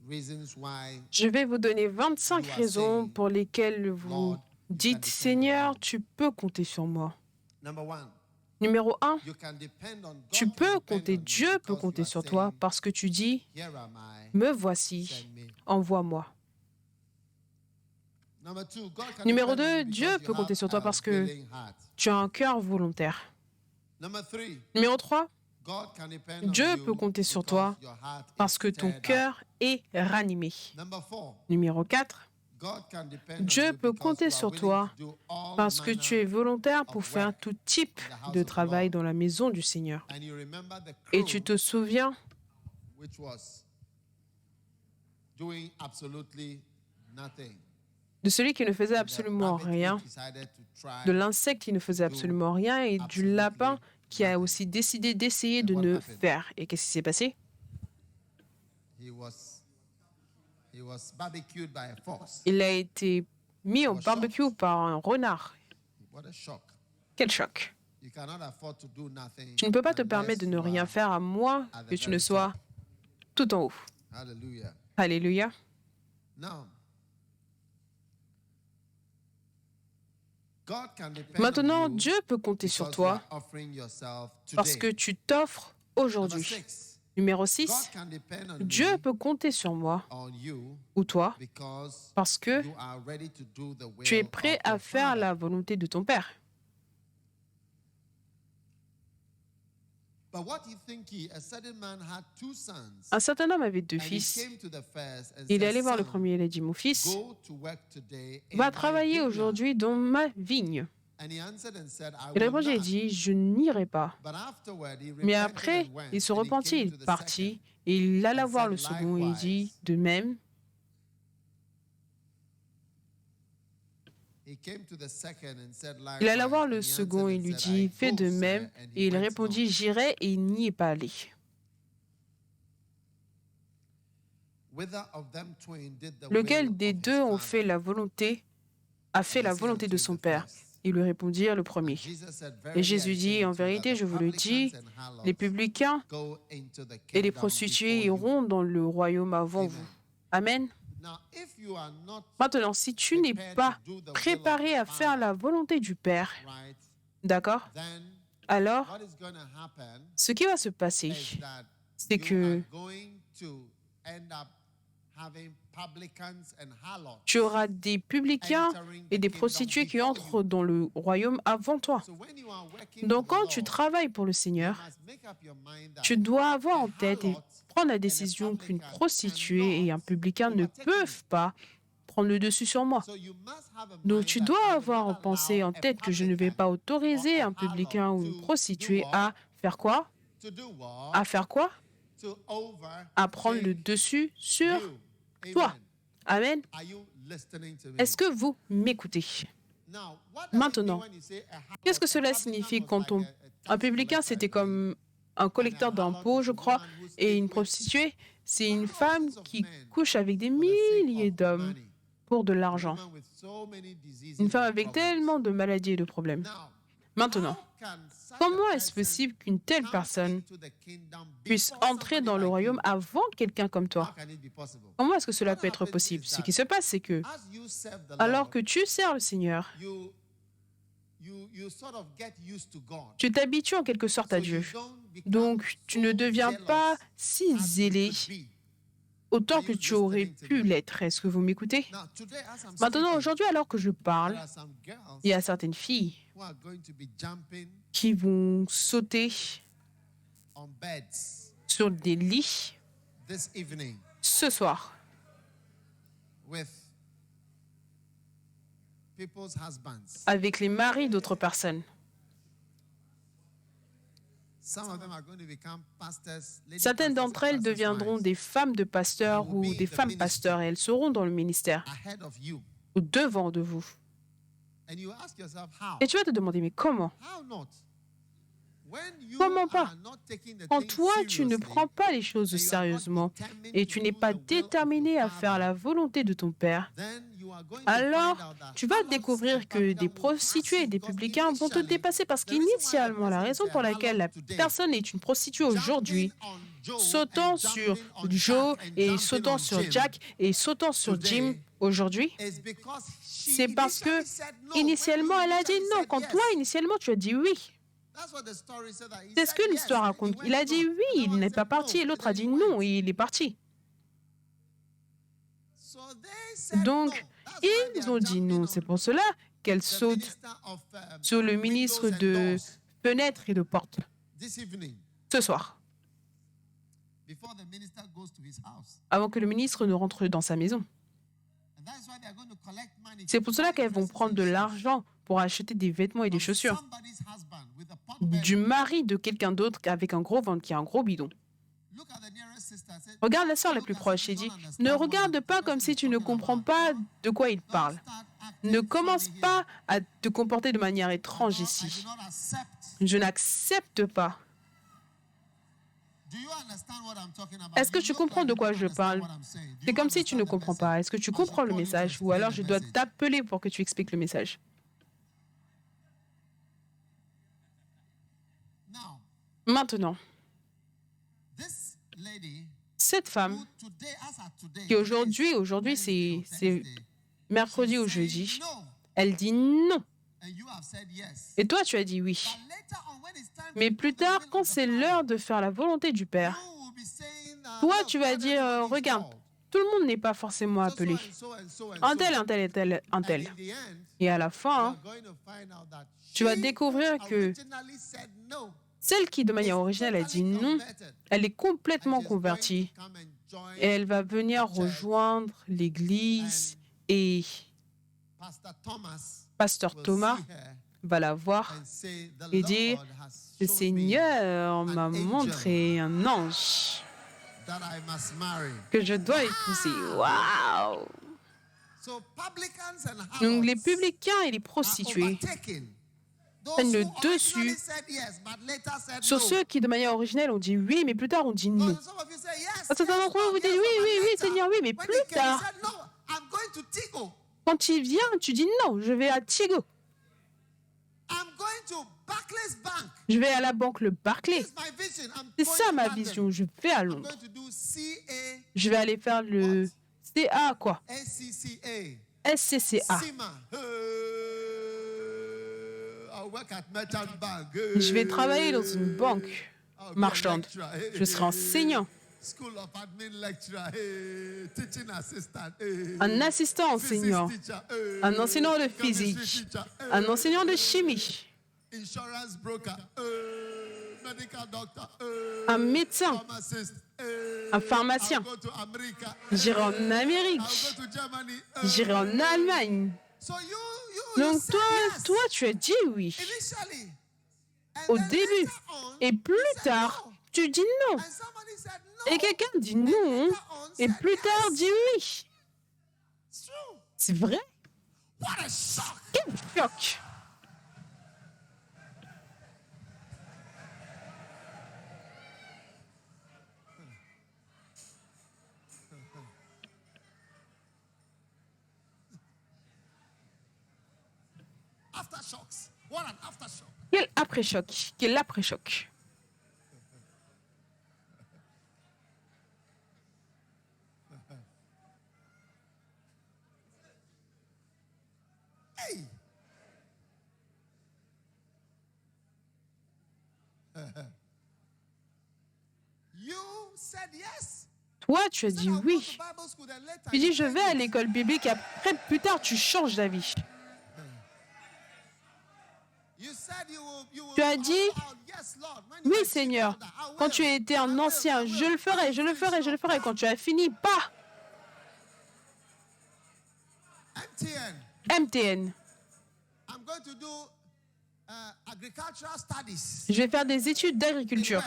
Je vais vous donner 25 raisons pour lesquelles vous dites « Seigneur, tu peux compter sur moi ». Numéro 1, tu peux compter, Dieu peut compter sur toi parce que tu dis « Me voici, envoie-moi ». Numéro 2, Dieu peut compter sur toi parce que tu as un cœur volontaire. Numéro 3, Dieu peut compter sur toi parce que ton cœur est ranimé. Numéro 4, Dieu peut compter sur toi parce que tu es volontaire pour faire tout type de travail dans la maison du Seigneur. Et tu te souviens de celui qui ne faisait absolument rien, de l'insecte qui ne faisait absolument rien et du lapin qui a aussi décidé d'essayer de ne faire. Et qu'est-ce qui s'est passé? Il a été mis au barbecue par un renard. Quel choc! Tu ne peux pas te permettre de ne rien faire à moins que tu ne sois tout en haut. Alléluia. Maintenant, Dieu peut compter sur toi parce que tu t'offres aujourd'hui. Numéro 6, Dieu peut compter sur moi ou toi parce que tu es prêt à faire la volonté de ton Père. Un certain homme avait 2 fils. Il est allé voir le premier et il a dit « Mon fils, va travailler aujourd'hui dans ma vigne. » Il répondit et dit « Je n'irai pas. » Mais après, il se repentit, il partit, et il alla voir le second et il dit « De même. » Il alla voir le second et lui dit « Fais de même. » Et il répondit « J'irai. » Et il n'y est pas allé. Lequel des deux a fait la volonté de son Père? Ils lui répondirent le premier. Et Jésus dit, en vérité, je vous le dis, les publicains et les prostituées iront dans le royaume avant vous. Amen. Maintenant, si tu n'es pas préparé à faire la volonté du Père, d'accord? Alors, ce qui va se passer, c'est que tu auras des publicains et des prostituées qui entrent dans le royaume avant toi. Donc, quand tu travailles pour le Seigneur, tu dois avoir en tête et prendre la décision qu'une prostituée et un publicain ne peuvent pas prendre le dessus sur moi. Donc, tu dois avoir en pensée, en tête que je ne vais pas autoriser un publicain ou une prostituée à faire quoi? À faire quoi? À prendre le dessus sur toi. Amen. Est-ce que vous m'écoutez? Maintenant, qu'est-ce que cela signifie quand un publicain, c'était comme un collecteur d'impôts, je crois, et une prostituée, c'est une femme qui couche avec des milliers d'hommes pour de l'argent. Une femme avec tellement de maladies et de problèmes. Maintenant, comment est-ce possible qu'une telle personne puisse entrer dans le royaume avant quelqu'un comme toi? Comment est-ce que cela peut être possible? Ce qui se passe, c'est que, alors que tu sers le Seigneur, tu t'habitues en quelque sorte à Dieu. Donc, tu ne deviens pas si zélé autant que tu aurais pu l'être. Est-ce que vous m'écoutez? Maintenant, aujourd'hui, alors que je parle, il y a certaines filles qui vont sauter sur des lits ce soir avec les maris d'autres personnes. Certaines d'entre elles deviendront des femmes de pasteurs ou des femmes pasteurs et elles seront dans le ministère au-devant de vous. Et tu vas te demander, mais comment? Comment pas? Quand toi, tu ne prends pas les choses sérieusement et tu n'es pas déterminé à faire la volonté de ton Père, alors tu vas découvrir que des prostituées et des publicains vont te dépasser parce qu'initialement, la raison pour laquelle la personne est une prostituée aujourd'hui, sautant sur Joe et sautant sur Jack et sautant sur Jim aujourd'hui, c'est parce que initialement elle a dit non, quand toi initialement tu as dit oui. C'est ce que l'histoire raconte. Il a dit oui, il n'est pas parti, et l'autre a dit non, et il est parti. Donc, ils ont dit non. C'est pour cela qu'elle saute sur le ministre de fenêtres et de portes ce soir, avant que le ministre ne rentre dans sa maison. C'est pour cela qu'elles vont prendre de l'argent pour acheter des vêtements et des chaussures du mari de quelqu'un d'autre avec un gros ventre qui a un gros bidon. Regarde la sœur la plus proche et dis, ne regarde pas comme si tu ne comprends pas de quoi il parle. Ne commence pas à te comporter de manière étrange ici. Je n'accepte pas. Est-ce que tu comprends de quoi je parle? C'est comme si tu ne comprends pas. Est-ce que tu comprends le message? Ou alors je dois t'appeler pour que tu expliques le message. Maintenant, cette femme, qui aujourd'hui c'est mercredi ou jeudi, elle dit non. Et toi, tu as dit oui. Mais plus tard, quand c'est l'heure de faire la volonté du Père, toi, tu vas dire, regarde, tout le monde n'est pas forcément appelé. Un tel. Et à la fin, tu vas découvrir que celle qui, de manière originale, a dit non, elle est complètement convertie. Et elle va venir rejoindre l'Église et Pasteur Thomas va la voir et dire, le Seigneur m'a montré un ange que je dois épouser. Waouh! Donc les publicains et les prostituées prennent le dessus sur ceux qui, de manière originelle, ont dit oui, mais plus tard, ont dit non. Certains d'entre eux vous disent oui, Seigneur, oui, mais plus tard, quand il vient, tu dis non, je vais à Tigo. Je vais à la banque le Barclays. C'est ça ma vision. Je vais à Londres. Je vais aller faire le CA, quoi? SCCA. Je vais travailler dans une banque marchande. Je serai enseignant. Un assistant enseignant. Un enseignant de physique. Un enseignant de chimie. Un médecin. Un pharmacien. J'irai en Amérique. J'irai en Allemagne. Donc toi, tu as dit oui au début. Et plus tard, tu dis non. Et quelqu'un dit non. Et plus tard, dit oui. C'est vrai? Quel choc! Quel après-choc? Quel après-choc? Toi, tu as dit oui. Tu dis, je vais à l'école biblique. Après, plus tard, tu changes d'avis. Tu as dit, oui Seigneur, quand tu étais un ancien, je le ferai. Quand tu as fini, pas. MTN. Je vais faire des études d'agriculture.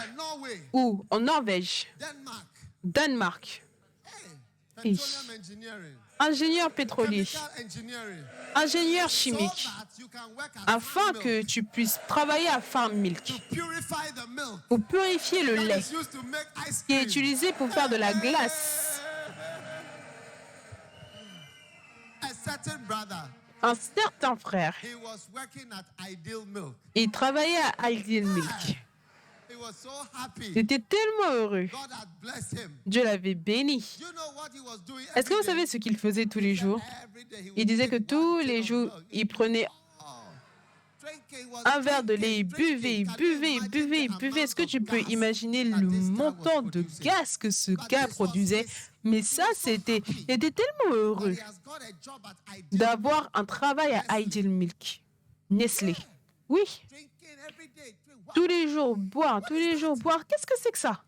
Ou en Norvège, Danemark. Et ingénieur pétrolier, ingénieur chimique, afin que tu puisses travailler à Farm Milk pour purifier le lait qui est utilisé pour faire de la glace. Un certain frère, il travaillait à Ideal Milk. Il était tellement heureux. Dieu l'avait béni. Est-ce que vous savez ce qu'il faisait tous les jours? Il disait que tous les jours, il prenait un verre de lait, il buvait, il buvait, il buvait, il buvait. Est-ce que tu peux imaginer le montant de gaz que ce gars produisait? Mais ça, il était tellement heureux d'avoir un travail à Ideal Milk, Nestlé. Oui, tous les jours boire, tous les jours boire. Qu'est-ce que c'est que ça?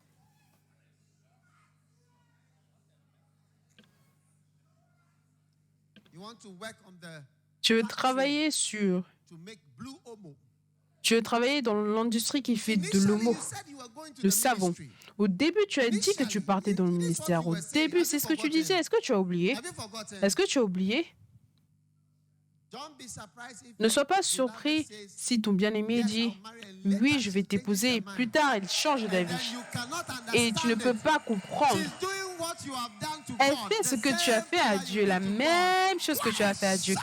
Tu veux travailler dans l'industrie qui fait de l'homo, le savon. Au début, tu as dit que tu partais dans le ministère. Au début, c'est ce que tu disais. Est-ce que tu as oublié? Est-ce que tu as oublié? Ne sois pas surpris si ton bien-aimé dit « Oui, je vais t'épouser » et plus tard, il change d'avis. Et tu ne peux pas comprendre. Elle fait ce que tu as fait à Dieu, la même chose que tu as fait à Dieu.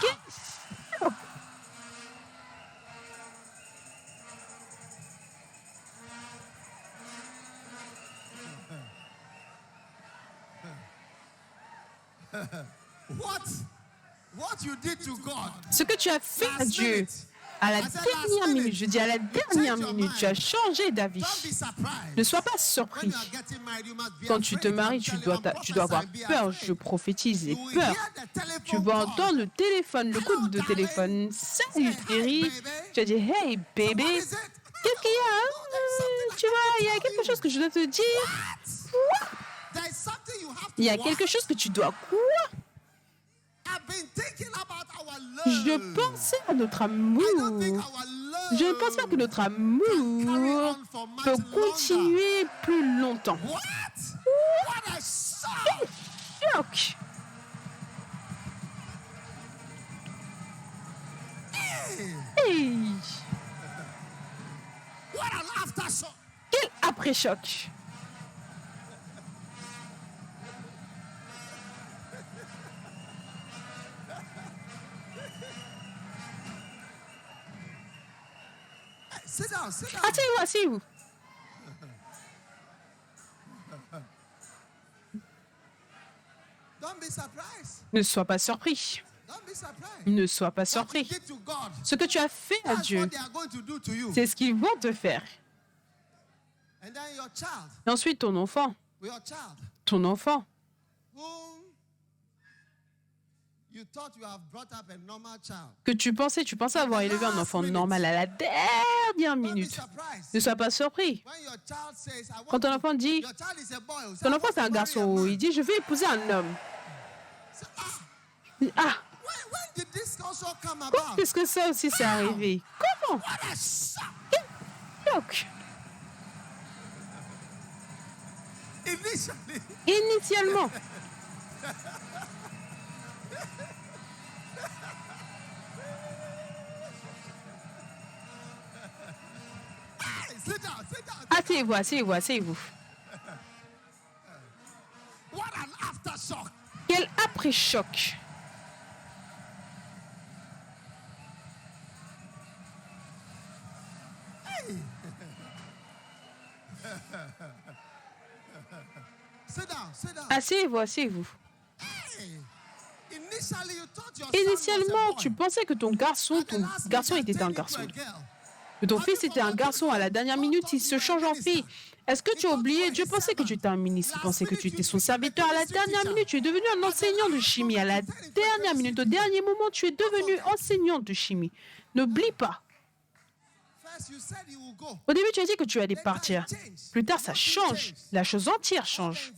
Ce que tu as fait à Dieu, à la dernière minute, je dis à la dernière minute, tu as changé d'avis. Ne sois pas surpris. Quand tu te maries, tu dois avoir peur. Je prophétise les peurs. Tu vas entendre le téléphone, le coup de téléphone. Salut, chérie. Tu as dit, hey, bébé. Qu'est-ce qu'il y a? Tu vois, il y a quelque chose que je dois te dire. Quoi? Il y a quelque chose que tu dois quoi? Je pensais à notre amour. Je ne pense pas que notre amour peut continuer plus longtemps. Quel choc! Hey. Quel après-choc! Asseyez-vous, asseyez-vous. Ne sois pas surpris. Ne sois pas surpris. Ce que tu as fait à Dieu, c'est ce qu'ils vont te faire. Et ensuite, ton enfant. Ton enfant. Que tu pensais avoir élevé un enfant normal à la dernière minute. Ne sois pas surpris. Quand ton enfant dit, ton enfant c'est un garçon, il dit je vais épouser un homme. Ah, quand est-ce que ça aussi s'est arrivé? Comment? Quel choc! Initialement. Asseyez-vous, asseyez-vous, asseyez-vous. Quel après-choc! Asseyez-vous, asseyez-vous. Initialement, tu pensais que ton garçon était un garçon. Que ton fils était un garçon. À la dernière minute, il se change en fille. Est-ce que tu as oublié? Dieu pensait que tu étais un ministre. Il pensait que tu étais son serviteur. À la dernière minute, tu es devenu un enseignant de chimie. À la dernière minute, au dernier moment, tu es devenu enseignant de chimie. N'oublie pas. Au début, tu as dit que tu allais partir. Plus tard, ça change. La chose entière change.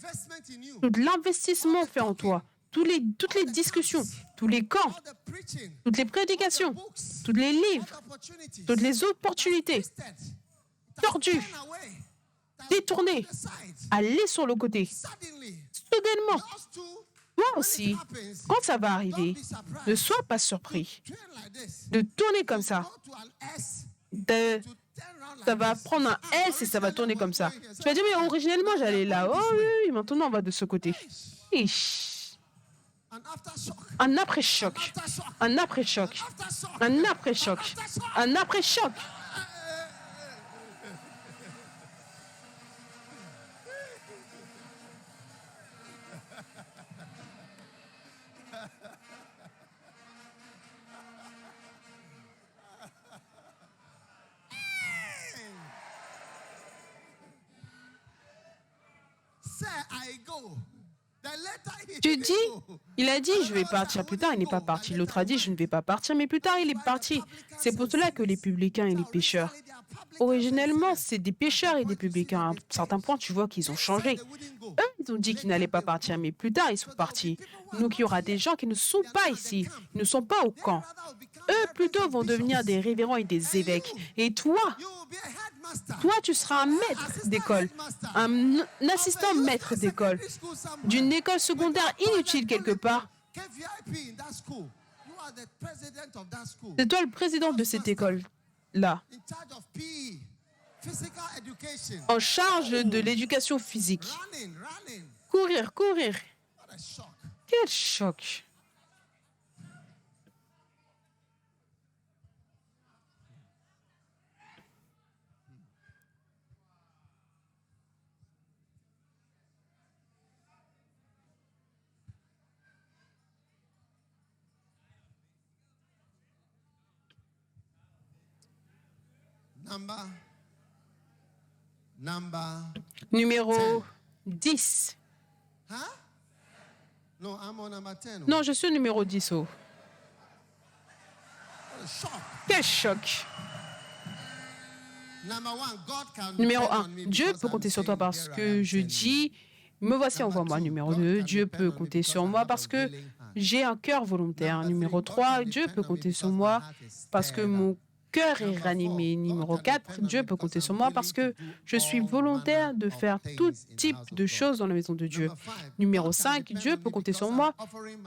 Tout l'investissement fait en toi. Toutes les discussions, tous les camps, toutes les prédications, tous les livres, toutes les opportunités tordues, détournées, aller sur le côté. Soudainement, toi aussi, quand ça va arriver, ne sois pas surpris de tourner comme ça. Ça va prendre un S et ça va tourner comme ça. Tu vas dire, mais originellement, j'allais là. Oh oui, maintenant, on va de ce côté. Un après-choc. Un après-choc. Un après-choc. Un après-choc. Tu dis, il a dit, je vais partir plus tard, il n'est pas parti. L'autre a dit, je ne vais pas partir, mais plus tard, il est parti. C'est pour cela que les publicains et les pécheurs, originellement, c'est des pécheurs et des publicains. À un certain point, tu vois qu'ils ont changé. Eux, ils ont dit qu'ils n'allaient pas partir, mais plus tard, ils sont partis. Donc, il y aura des gens qui ne sont pas ici, ils ne sont pas au camp. Eux, plutôt, vont devenir des révérends et des évêques. Et toi, tu seras un maître d'école, un assistant maître d'école, d'une école secondaire inutile quelque part. C'est toi le président de cette école-là, en charge de l'éducation physique. Courir, courir. Quel choc! Numéro 10. Non, je suis numéro 10. Oh. Quel choc! Numéro 1. Dieu peut compter sur toi parce que je dis, me voici, envoie-moi. Numéro 2. Dieu peut compter sur moi parce que j'ai un cœur volontaire. Numéro 3. Dieu peut compter sur moi parce que mon cœur est ranimé. Numéro 4, Dieu peut compter sur moi parce que je suis volontaire de faire tout type de choses dans la maison de Dieu. Numéro 5, Dieu peut compter sur moi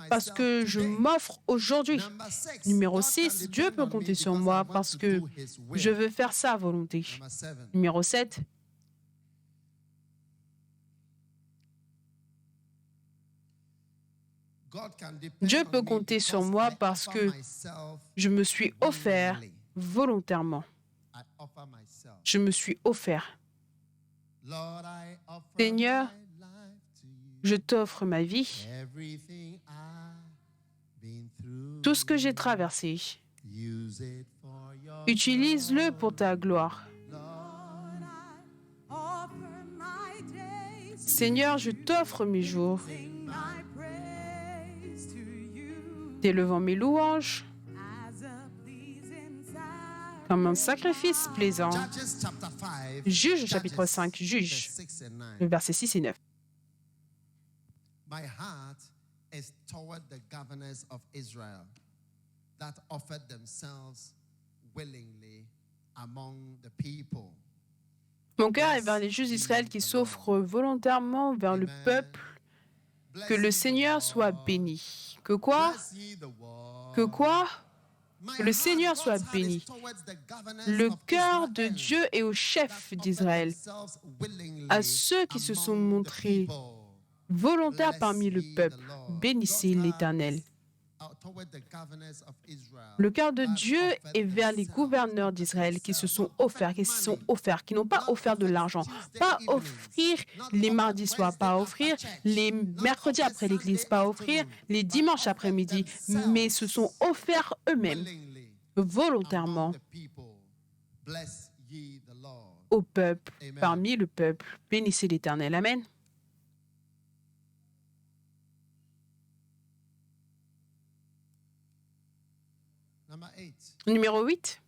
parce que je m'offre aujourd'hui. Numéro 6, Dieu peut compter sur moi parce que je veux faire sa volonté. Numéro 7, Dieu peut compter sur moi parce que je me suis offert volontairement. Je me suis offert. Seigneur, je t'offre ma vie, tout ce que j'ai traversé. Utilise-le pour ta gloire. Seigneur, je t'offre mes jours, t'élevant mes louanges comme un sacrifice plaisant. Juge, chapitre 5, Juge, le verset 6 et 9. My heart is toward the governors of Israel that offered themselves willingly among the people. Mon cœur est vers les juges d'Israël qui s'offrent volontairement vers le peuple. Que le Seigneur soit béni. Que quoi? Que quoi? Que le Seigneur soit béni. Le cœur de Dieu est au chef d'Israël, à ceux qui se sont montrés volontaires parmi le peuple. Bénissez l'Éternel. Le cœur de Dieu est vers les gouverneurs d'Israël qui se sont offerts, qui n'ont pas offert de l'argent, pas offrir les mardis soirs, pas offrir les mercredis après l'église, pas offrir les dimanches après-midi, mais se sont offerts eux-mêmes, volontairement, au peuple, parmi le peuple. Bénissez l'Éternel. Amen. Numéro 8.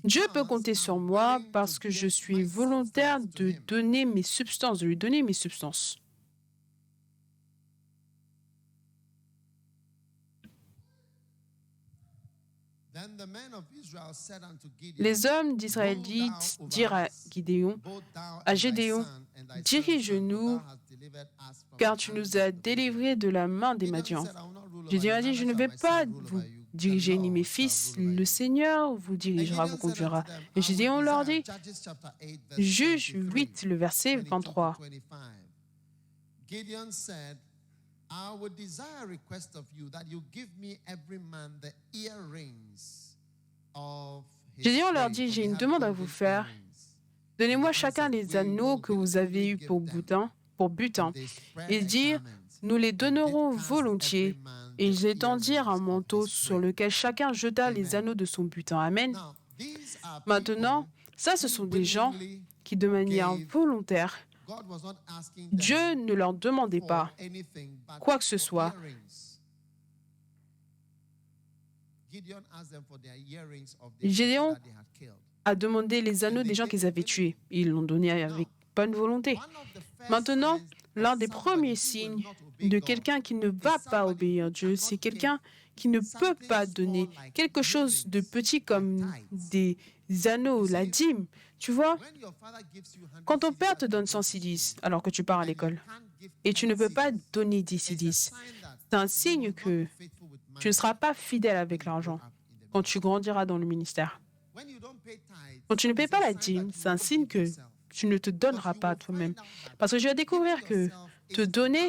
Dieu peut compter sur moi parce que je suis volontaire de donner mes substances, de lui donner mes substances. Les hommes d'Israël dirent à Gédéon, dirige-nous, car tu nous as délivrés de la main des Madians. Gédéon a dit, je ne vais pas vous diriger ni mes fils, le Seigneur vous dirigera, vous conduira. Et Gédéon leur dit, Juge 8, le verset 23. Gideon said, I would desire a request of you that you give me every man the earrings of his Gédéon leur slave, dit, for j'ai they une had demande à golden vous faire. earrings. Donnez-moi And they chacun answered, les we anneaux will que vous avez willingly eus give pour them. butin. And they spread Ils a dirent, garment, nous les and did donnerons cast volontiers. every man Et the ils étendirent un earrings of manteau his sur prey. lequel chacun jeta les Amen. anneaux de son butin. Amen. Now, these are Maintenant, people ça, ce who sont des gens willingly qui, de manière gave. volontaire, God was not asking Dieu them ne leur demandait for pas anything but quoi que ce for soit. earrings. Gideon asked them for their earrings of the people Gédéon that they had killed. a demandé les anneaux des gens qu'ils avaient tués. Ils l'ont donné avec bonne volonté. One of the first Maintenant, signs l'un of des somebody premiers who will signes not obey de God quelqu'un qui ne is va pas somebody obéir who Dieu, cannot c'est give quelqu'un qui ne peut something pas small donner like quelque chose de earrings, petit like comme tithes. des anneaux, la dîme. Tu vois, When your father gives you 100 quand ton cedis père as te you donne go 100 to cedis school, alors que tu pars à and you l'école can't give et tu ne 10 peux pas cedis, donner 10 it's a cedis, sign that c'est un you signe will que not be faithful with tu ne money seras pas fidèle when avec you grow l'argent up in the quand tu ministry. grandiras dans le ministère. When you don't pay tithes, Quand tu ne payes it's pas a la sign dîme, that you c'est un will not signe give que yourself. tu ne te donneras Because pas you will toi-même. find out that Parce que je vais découvrir giving que yourself te is donner,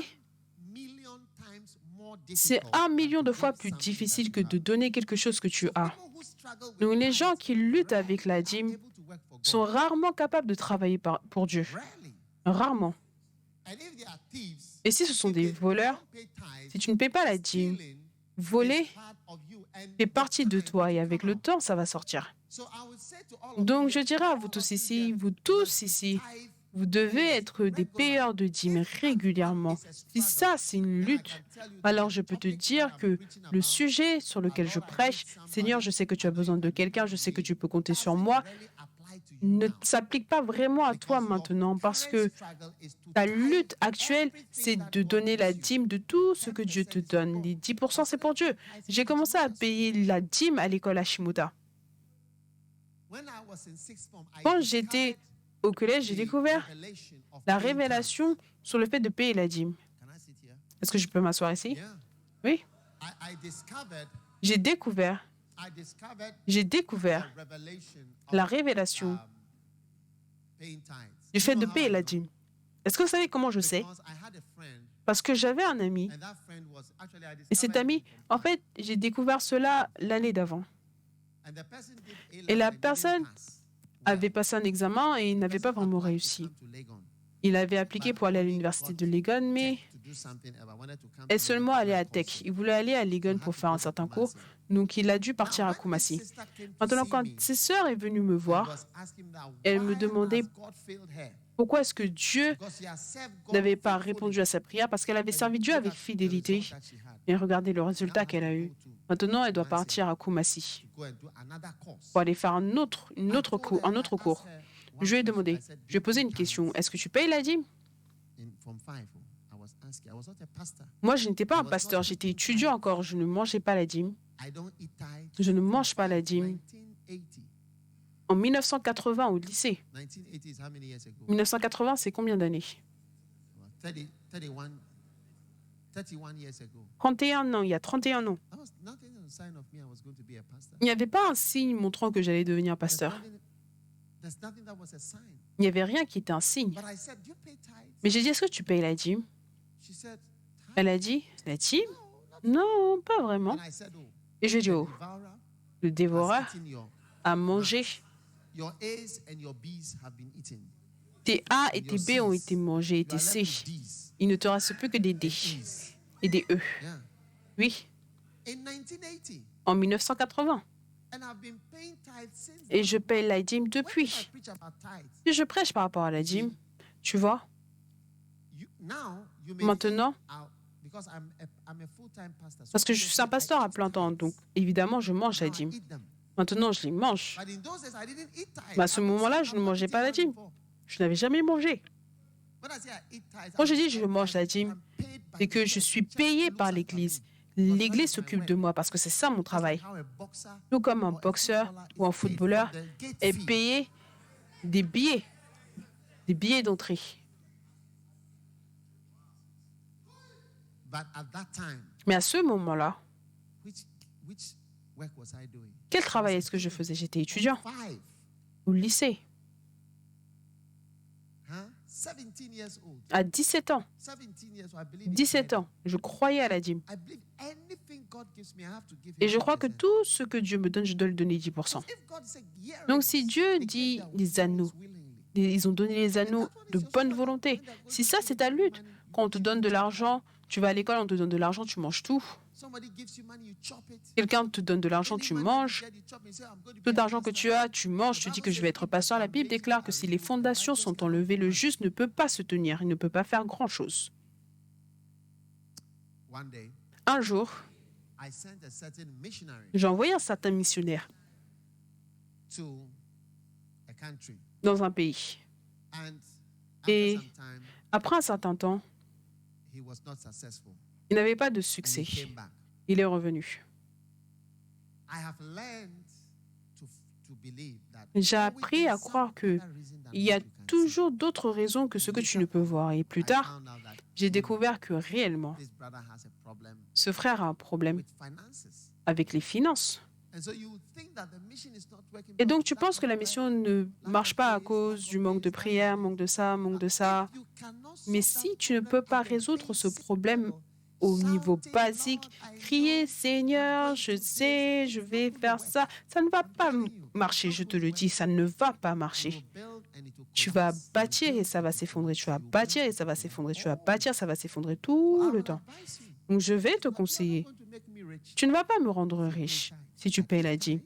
1,000,000 times more c'est difficult 1 than million de to fois give plus something that difficile you que de have. donner quelque chose que tu So as. people who struggle with Donc les gens tithes qui luttent avec la rarely are dîme able to work for sont God. rarement capables de travailler pour Dieu. Rarely. Rarement. And if they are thieves, Et si ce sont if des they voleurs, don't pay tithes, si tu ne payes pas la dîme, stealing voler is part of you, and fait with partie de time, toi it et will avec come le out. temps, ça va sortir. So I would say to all of Donc you je here, dirais à all vous of tous you ici, here vous must tous be ici, tithe vous devez payers être des regularly. payeurs de dîmes If that one régulièrement. is a Si struggle, ça, c'est une then I lutte, can tell you that alors the je peux te topic that dire I'm que preaching le about, sujet sur lequel je Lord, I prêche, need Seigneur, je sais que tu as besoin de quelqu'un, je sais que tu peux compter sur moi, really apply to you ne now. s'applique pas vraiment à toi Because your maintenant parce current que struggle is to ta tithe lutte actuelle, everything c'est that de God donner la gives you. dîme de tout ce que Dieu te 10% is for donne. God. Les 10%, c'est pour I Dieu. started J'ai commencé à tithing payer la dîme à l'école à Shimoda. When I was in sixth form, I Quand j'étais au collège, j'ai discovered the découvert revelation of la paying révélation sur le fait de payer la dîme. tithes. Can I sit here? Est-ce que je peux m'asseoir ici? Yeah. Oui. I discovered J'ai découvert the revelation of la révélation paying tithes. du You fait know de how payer I la know? dîme. Est-ce que vous savez comment je sais? Because I had a friend, Parce que j'avais un ami, and that friend was actually I et cet discovered ami, it in en form fait, j'ai découvert cela l'année d'avant. five. And the person did A-level Et la and didn't personne pass. Well, avait passé un examen et il the n'avait pas person vraiment applied to réussi. come to Legon, Il avait appliqué but pour aller à only l'université got de Legon, mais tech to do something else. I wanted to come to est Legon seulement to allé do a à course. Tech. Il voulait aller à So I Legon had pour to faire go un to certain cours, Kumasi. donc il a dû partir Now, à when this Kumasi. sister came to Maintenant, see quand me, ses sœurs est venue me and voir, was asking that, elle me why demandait has God failed her? pourquoi est-ce que Dieu Because she has served God n'avait pas faithfully. répondu à sa prière, parce qu'elle avait And servi Dieu look avec at the fidélité. result that she had. Et regardez le Now résultat has qu'elle a to eu. go to Maintenant, elle doit Kumasi partir à Kumasi to go and do another course. pour aller faire un autre I told cours. her, Un I autre asked cours. her one Je lui ai question. demandé, I said, je lui ai "Do posé you une pay question. tithes?" Est-ce que tu payes la dîme? From five, I was asking. I was not a pastor. Moi, je n'étais pas I un was pasteur, not j'étais eating étudiant tithes. encore. Je ne mangeais pas la dîme. I don't eat tithe. Je ne from mange pas la dîme. 1980. En 1980, au lycée. 1980 is how many years ago? 1980, c'est combien d'années? 31 years ago. 31 ans, il y a 31 ans. That was nothing on the sign of me I was going to be a pastor. Il n'y avait pas un signe montrant que j'allais devenir pasteur. There's nothing that was a sign. Il n'y avait rien qui était un signe. But I said, "Do you pay tithes?" Mais j'ai dit, est-ce que tu payes la dîme? She said, Elle a dit, la dîme? "No, not." Non, pas vraiment. And I said, "Oh, Et je lui ai dit, the oh, devourer le has dévoreur eaten a mangé. your A's and your B's have been eaten. Tes A et tes B ont été mangés, et You tes are C. left with D's Il ne te reste plus que des D and E's." et des E. Yeah. Oui, In 1980. en 1980. And I've been paying tithes since Et then. je paye la dîme When I depuis. preach about tithes, Si je prêche par rapport à la dîme, tu vois, now you may maintenant, think, because I'm a full-time pastor. So parce que je obviously suis un I pasteur à eat plein temps, tithes. donc évidemment, je mange la Now I dîme. eat them. Maintenant, je les mange. But in those days, I didn't eat tithes. Mais à ce I've been moment-là, saying je I'm ne not mangeais eating pas la one dîme. before. Je n'avais jamais mangé. When I say I eat tithes, Quand I'm je dis not je saying mange la tithes, dîme, I'm paid by c'est que the je church. suis The church payé looks par after l'Église. me. Because that L'Église is my s'occupe work. de moi parce que c'est ça mon Just travail. like how a boxer Tout comme un or a boxeur footballer ou un is paid for footballeur the gate est fee. payé des billets d'entrée. But at that time, Mais à ce moment-là, which work was I doing? quel travail est-ce que je faisais? J'étais étudiant Five, au lycée. huh? 17 years old. À 17 ans, 17 years old, I believe in 17 tithing. ans, je croyais à la dîme. I believe anything God gives me, I have to give him Et je crois que 10%. tout ce que Dieu me donne, je dois le donner 10%. If God said earrings, Donc si Dieu they gave dit their les souls anneaux, willingly. ils ont donné les anneaux de bonne volonté. Si ça, c'est ta lutte. Quand on te donne de l'argent, tu vas à l'école, on te donne de l'argent, tu manges tout. Somebody gives you money, you chop it. Quelqu'un te donne de l'argent, Any tu money manges. you get, you chop it. You say, I'm going to be Tout a l'argent que pastor. tu as, tu manges, tu dis que je vais être pasteur. La Bible déclare que si les fondations sont enlevées, le juste ne peut pas se tenir, il ne peut pas faire grand-chose. One day, Un jour, I sent a certain missionary j'ai envoyé un certain missionnaire to a country. dans un pays. And Et after some time, après un certain temps, he was not successful. il n'avait pas de And succès. he came back. Il est revenu. I have learned to believe that J'ai always appris à there's some croire que other reason than il y a what you can see. toujours d'autres raisons que ce que tu ne peux voir. Et plus I tard, found out that j'ai découvert que réellement, this brother has a problem ce frère a un problème with finances. avec les finances. And so you think that the mission is not working Et donc, because tu that's penses que la not mission working. ne marche pas à cause du manque de prière, manque de ça, manque de ça. If you cannot Mais solve si that tu ne problem peux pas at the résoudre ce basic problème level, au niveau shouting, basique, Lord, I crier, know, Seigneur, je sais, je vais faire ça, ça ne va pas marcher, je te le dis, ça ne va pas you marcher. will build and it will Tu vas collapse. bâtir et ça va s'effondrer, tu vas bâtir et ça va s'effondrer, tu vas bâtir, ça va s'effondrer tout le temps. Donc je vais te conseiller, tu ne vas pas me rendre riche si tu payes la dîme.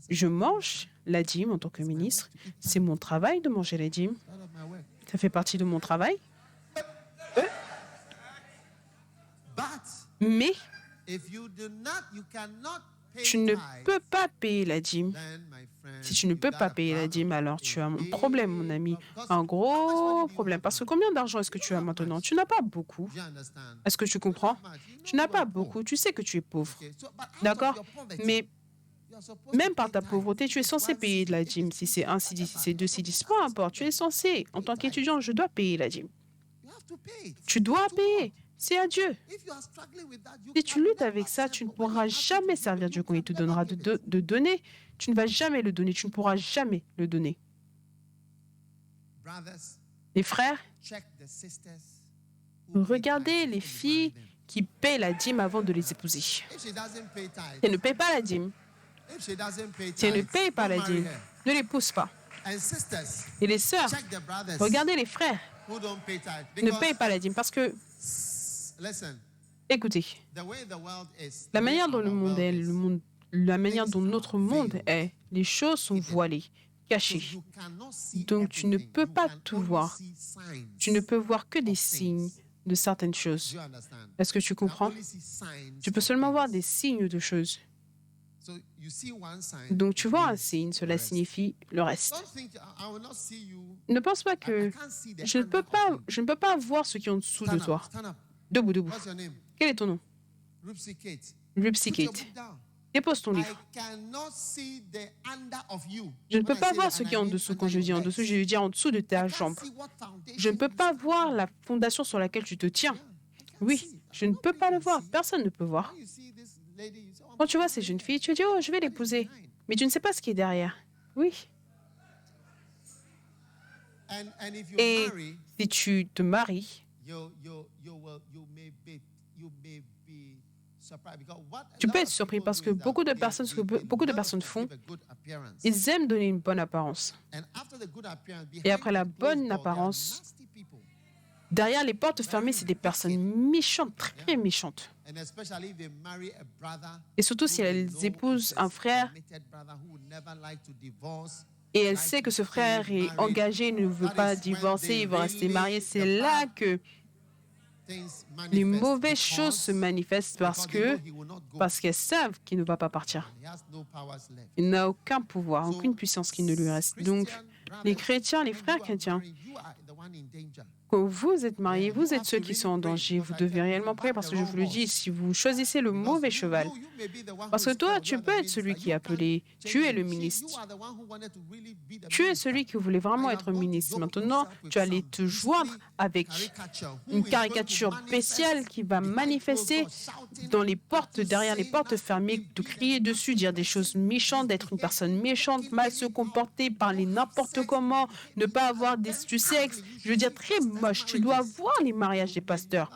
Je mange la dîme en tant que ministre, c'est mon travail de manger la dîme, ça fait partie de mon travail. Mais If you do not, you cannot pay tu ne tithe, peux pas payer la dîme. then, my friend, Si tu ne you peux got pas a payer la problem. dîme, alors tu as un A problème, mon ami. because Un how much gros money do you problème. have Parce que now? combien d'argent est-ce que tu as maintenant? Tu n'as pas beaucoup. Do you understand? Est-ce que tu comprends? How much? You Tu know n'as you pas are poor. beaucoup. Tu sais que tu es pauvre. Okay, so, but out of D'accord? your poverty, Mais you are supposed même to par pay ta tithe. pauvreté, tu es censé One payer de la cedi, dîme. Si c'est un cedi, si c'est deux cedis, peu importe. Tu es censé, en tant Pay tithe. qu'étudiant, je dois payer la dîme. You have to pay it. Tu dois To payer. God. C'est à Dieu. If you are struggling with that, you Si tu can luttes never avec ça, serve tu ne God. When he pourras asks you to jamais give, servir you Dieu quand il te can never donnera give it. de donner. Tu ne vas jamais le donner. Tu ne pourras jamais le donner. Brothers, Les frères, check the sisters who pay regardez tithe les before you filles marry them. qui paient la dîme avant de les épouser. If she doesn't pay tithe, Si elle ne paye pas la dîme, if she doesn't pay si elle ne tithe, paye pas don't la marry dîme, her. ne l'épouse pas. And sisters, Et les sœurs, check the brothers regardez les frères, who don't pay tithe. ne Because, payent pas la dîme. Parce que, listen, écoutez, the way the world is, la the way manière dont our le monde world est, is, la manière dont notre monde est, les choses sont voilées, so cachées. you cannot see Donc tu ne everything. peux You pas can tout only voir. see signs. Tu ne peux voir que des of signes things. de certaines Do choses. you understand? Est-ce que tu You can comprends? only see signs Tu peux of seulement voir things. des signes de choses. So you see one sign, Donc tu it vois un means signe, the cela rest. signifie le reste. Don't think I will not see you. Ne pense pas I que can't see the je ne under peux pas, of you. je ne peux pas voir ce qui est en dessous de Stand toi. up, stand up. Debout, debout. What's your name? Quel est ton nom? Rupsi Kate. Rupsi Put your Kate. book down. Dépose ton I livre. cannot see the under of you. Je ne When peux I pas say voir that, ce and qui est I en mean dessous. under Quand je your dis en legs. dessous, je veux dire en dessous de I ta can't jambe. see what foundation Je ne peux you pas stand voir on. la fondation sur laquelle tu te tiens. Yeah, I can't Oui, see. je ne peux Nobody pas le can voir. see. Personne ne peut voir. When you see this lady, you say, oh, Quand tu vois I'm ces married jeunes her. filles, tu dis, oh, je vais What is l'épouser. behind? Mais tu ne sais pas ce qui est derrière. Oui. And if you Et marry, si tu te maries, you may be surprised because what tu a peux lot être of surpris people parce do que is that beaucoup de they- personnes, ce que they beaucoup de love personnes to font, give a good appearance. ils aiment donner une bonne apparence. And after the good appearance, Et behind après la the closed bonne door, there are apparence, nasty people. derrière les portes fermées, c'est des personnes méchantes, très méchantes. And especially if they marry a brother Et surtout who si they elles know épousent is un a frère committed brother who would never like to divorce. et elle sait que ce frère est engagé, ne veut pas divorcer, il va rester marié. C'est là que Things les manifest mauvaises choses se because manifestent parce qu'elles savent qu'il ne va pas partir. he has no powers left. Il n'a aucun pouvoir, aucune puissance qui ne lui reste. Donc, les chrétiens, les frères chrétiens, You are the one in danger. quand vous êtes mariés, vous êtes ceux qui sont en danger. Vous devez réellement prier parce que je vous le dis, si vous choisissez le mauvais cheval, parce que toi, tu peux être celui qui est appelé, tu es le ministre. Tu es celui qui voulait vraiment être ministre. Maintenant, tu allais te joindre avec une caricature spéciale qui va manifester dans les portes, derrière les portes fermées, de crier dessus, dire des choses méchantes, d'être une personne méchante, mal se comporter, parler n'importe comment, ne pas avoir du sexe, Je veux dire très moche. Tu dois voir les mariages des pasteurs.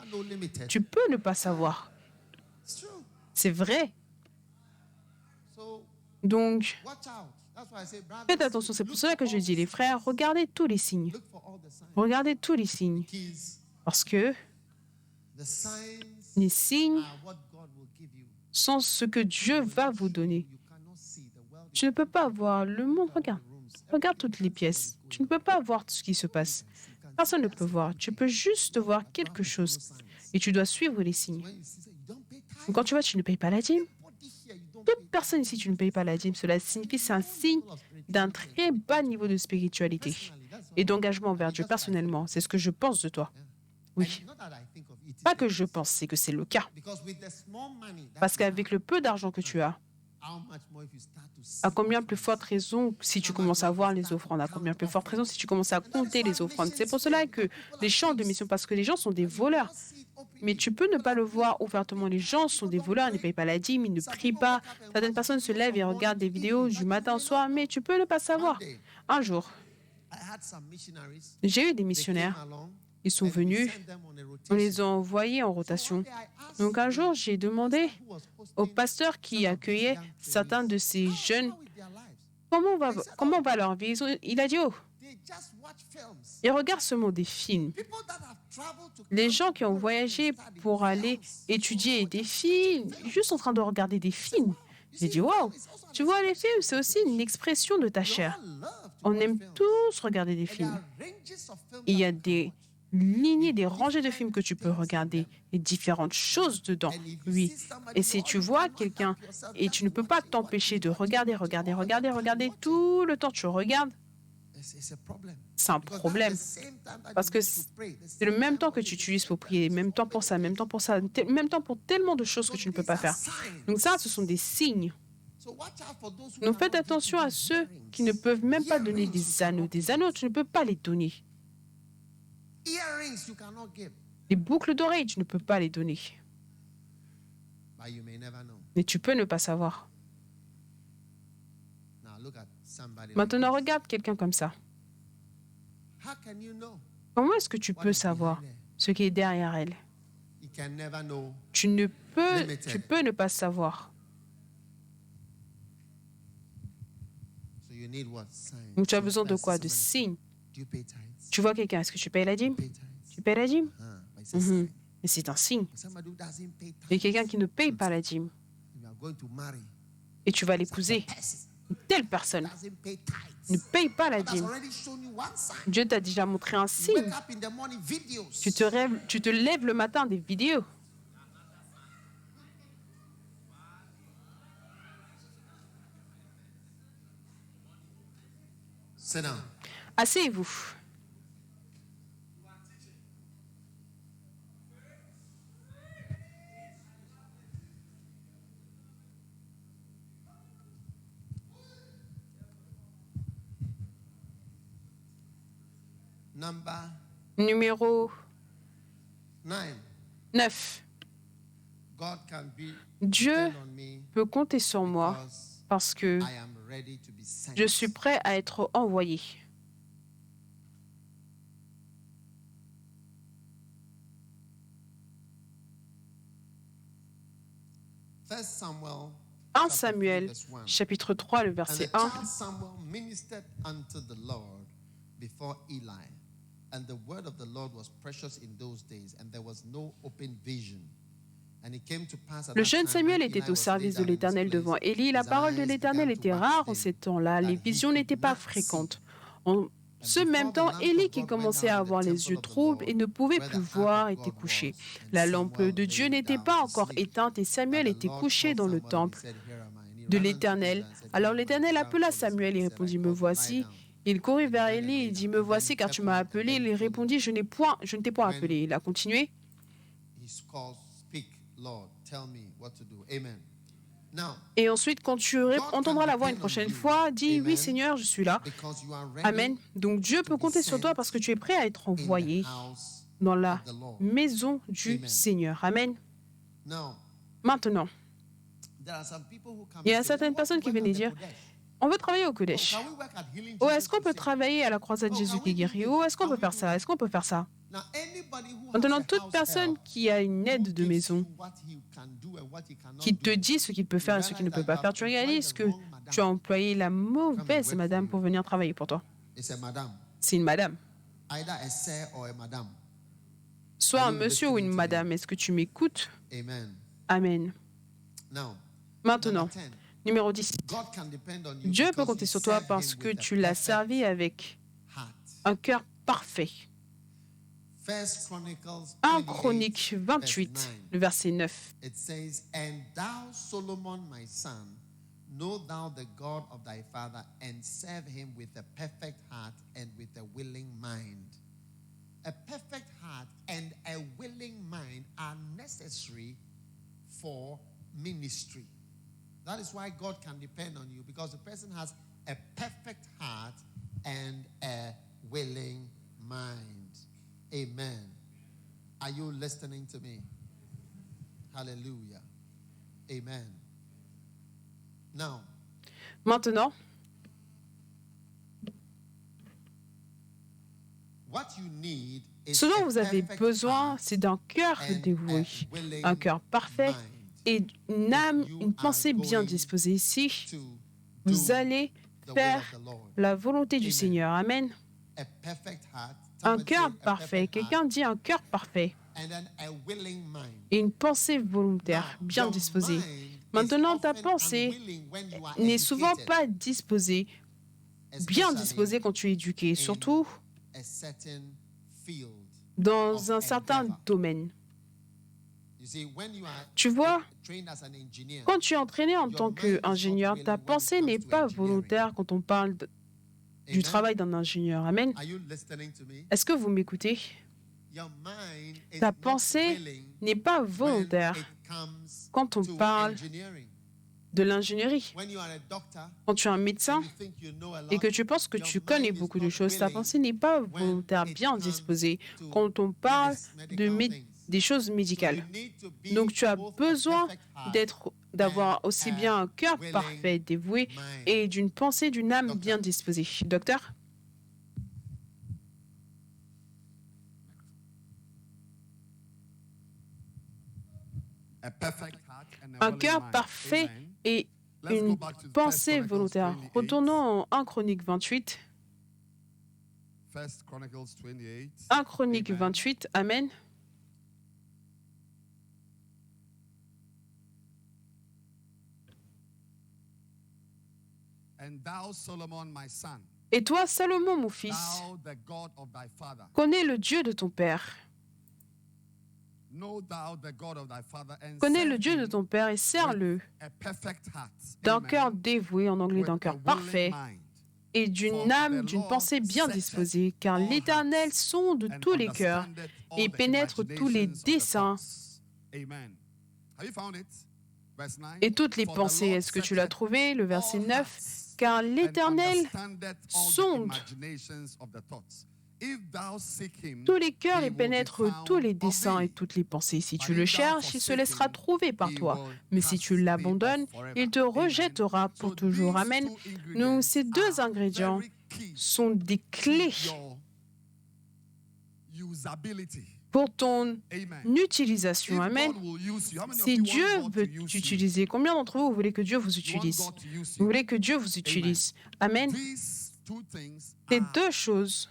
Tu peux ne pas savoir. C'est vrai. Donc, faites attention. C'est pour cela que je dis, les frères, regardez tous les signes. Regardez tous les signes. Parce que les signes sont ce que Dieu va vous donner. Tu ne peux pas voir le monde. Regarde. Regarde toutes les pièces. Tu ne peux pas voir tout ce qui se passe. Personne ne peut voir. Tu peux juste voir quelque chose. Et tu dois suivre les signes. Quand tu vois, tu ne payes pas la dîme. Toute personne ici, tu ne payes pas la dîme. Cela signifie c'est un signe d'un très bas niveau de spiritualité et d'engagement envers Dieu personnellement. C'est ce que je pense de toi. Oui. Pas que je pense, c'est que c'est le cas. Parce qu'avec le peu d'argent que tu as, à combien plus forte raison si tu commences à voir les offrandes, à combien plus forte raison si tu commences à compter les offrandes. C'est pour cela que les chants de mission, parce que les gens sont des voleurs. Mais tu peux ne pas le voir ouvertement. Les gens sont des voleurs, ils ne payent pas la dîme, ils ne prient pas. Certaines personnes se lèvent et regardent des vidéos du matin au soir, mais tu peux ne pas savoir. Un jour, j'ai eu des missionnaires. Ils sont venus, on les a envoyés en rotation. Donc un jour, j'ai demandé au pasteur qui accueillait certains de ces jeunes comment va leur vie. Il a dit, oh, ils regardent seulement des films. Les gens qui ont voyagé pour aller étudier des films, juste en train de regarder des films. J'ai dit, wow, tu vois, les films, c'est aussi une expression de ta chair. On aime tous regarder des films. Il y a des lignées, des rangées de films que tu peux regarder et différentes choses dedans. Oui. Et si tu vois quelqu'un et tu ne peux pas t'empêcher de regarder tout le temps, tu regardes, c'est un problème. Parce que c'est le même temps que tu utilises pour prier, même temps pour ça, même temps pour tellement de choses que tu ne peux pas faire. Donc ça, ce sont des signes. Donc faites attention à ceux qui ne peuvent même pas donner des anneaux. Des anneaux, tu ne peux pas les donner. Les boucles d'oreilles, tu ne peux pas les donner. Mais tu peux ne pas savoir. Maintenant, regarde quelqu'un comme ça. Comment est-ce que tu peux savoir ce qui est derrière elle? Tu peux ne pas savoir. Donc tu as besoin de quoi? De signes. Tu vois quelqu'un, est-ce que tu payes la dîme? Tu payes la dîme? Mais c'est un signe. Il y a quelqu'un qui ne paye pas la dîme. Et tu vas l'épouser. Une telle personne ne paye pas la dîme. Dieu t'a déjà montré un signe. Tu te lèves le matin des vidéos. Asseyez-vous. Numéro 9. Dieu peut compter sur moi parce que je suis prêt à être envoyé. Un Samuel, chapitre 3, le verset 1. And the word of the Lord was precious in those days, and there was no open vision. Le jeune Samuel était au service de l'Éternel devant Élie. La parole de l'Éternel était rare en ces temps-là. Les visions n'étaient pas fréquentes. En ce même temps, Élie, qui commençait à avoir les yeux troubles et ne pouvait plus voir, était couché. La lampe de Dieu n'était pas encore éteinte et Samuel était couché dans le temple de l'Éternel. Alors l'Éternel appela Samuel et répondit, « Me voici ». Il courut vers Élie et dit, « Me voici, car tu m'as appelé. » Il répondit, « Je ne t'ai point appelé. » Il a continué. Et ensuite, quand tu entendras la voix une prochaine fois, dis, « Oui, Seigneur, je suis là. » Amen. Donc Dieu peut compter sur toi parce que tu es prêt à être envoyé dans la maison du Seigneur. Amen. Maintenant, il y a certaines personnes qui viennent dire, On veut travailler au Oh, Kodesh. can we work at Healing Ou Jesus est-ce qu'on peut Crusade? travailler à la croisade Jésus qui guérit? Ou est-ce qu'on peut faire ça? Est-ce qu'on peut faire ça? Now, anybody who has Maintenant, a toute house personne help qui a une who aide de gives maison, you what he can do and what he cannot qui te do, dit ce qu'il peut faire et ce qu'il ne peut pas faire, tu réalises que tu as employé la mauvaise madame pour venir travailler pour toi. it's a madam, C'est une madame. either a sir or a madam. Soit un monsieur ou une madame. Est-ce que tu m'écoutes? Amen. Amen. Now, Maintenant, number 10, numéro 10. God can depend on you Dieu peut because compter you sur toi serve parce him que with a tu l'as perfect servi avec heart. un cœur parfait. First Chronicles 1 28, Chronique verse 28, 9. le verset 9. It says, And thou, Solomon, my son, know thou the God of thy father, and serve him with a perfect heart and with a willing mind. A perfect heart and a willing mind are necessary for ministry. That is why God can depend on you, because the person has a perfect heart and a willing mind. Amen. Are you listening to me? Hallelujah. Amen. Now, Maintenant, what you need is ce dont a vous avez perfect besoin, heart c'est d'un cœur and dévoué, a willing un cœur parfait mind et une âme, you une pensée are bien going disposée. Si to vous do allez the will faire of the Lord. la volonté du Amen. Seigneur, Amen. A perfect heart. Un Somebody cœur say a parfait. perfect Quelqu'un heart, dit un cœur parfait and then a willing mind. et une pensée volontaire, Now, bien your disposée. mind is Maintenant, ta often pensée unwilling when you are n'est souvent educated, pas disposée, bien especially disposée quand tu es éduqué, surtout a certain field. dans un certain domaine. You see, when you are Tu vois, trained as an engineer, quand tu es entraîné en tant qu'ingénieur, ta pensée n'est pas volontaire quand on parle du amen? travail d'un ingénieur. Amen. Are you listening to me? Est-ce que vous m'écoutez? Your mind is Ta not pensée willing n'est pas when volontaire it comes quand on to parle engineering. de l'ingénierie. When you are a doctor Quand tu es un médecin and you think you know a lot, et que tu penses que your tu connais mind is beaucoup de not choses, ta willing pensée n'est pas when volontaire, it bien comes disposée to quand on parle de medical things. des choses So médicales. you need to be Donc tu as both a besoin perfect heart d'avoir and aussi a bien un cœur willing parfait, dévoué mind. et d'une pensée, d'une âme Docteur. bien disposée. Docteur? A perfect heart and a Un willing cœur mind. parfait Amen. et Let's go une back to pensée 1 Chronicles volontaire. 28. Retournons en 1 Chronique 28. 1 Chronicles 28. 1 Chronique Amen. 28. Amen. And thou, Solomon, my son, Et toi, Salomon, mon fils, thou, the God of thy father, connais le Dieu de ton père. know thou the God of thy father, and Connais serve le Dieu de him ton père et sers-le a perfect heart, d'un amen, cœur dévoué, en anglais with d'un a cœur willing parfait, mind, et d'une âme, d'une pensée bien disposée, car l'Éternel sonde and tous les cœurs understandeth all et the pénètre tous les imaginations of the desseins thoughts. Amen. Have you found it? Verse 9. et toutes les For the pensées. Lord Est-ce que tu l'as searcheth trouvé? Le verset all 9. hearts, Car and l'Éternel understandeth all the sonde imaginations of the thoughts. If thou seek him, tous les cœurs he et will be pénètre found tous les of desseins et thee. toutes les pensées. Si tu But le if thou cherches, il se forsake laissera him, trouver par he toi. will Mais si cast tu thee l'abandonnes, off forever. il te Amen. rejettera pour So toujours. these Amen. two Donc, ingredients ces deux are ingrédients very key sont des to clés your usability. pour ton Amen. utilisation. If Amen. God will use you, how many of Si you Dieu want God veut to use you? t'utiliser, combien d'entre vous voulez que Dieu vous You want utilise? God to use Vous you. voulez que Dieu vous utilise? Amen. These two things Ces are deux choses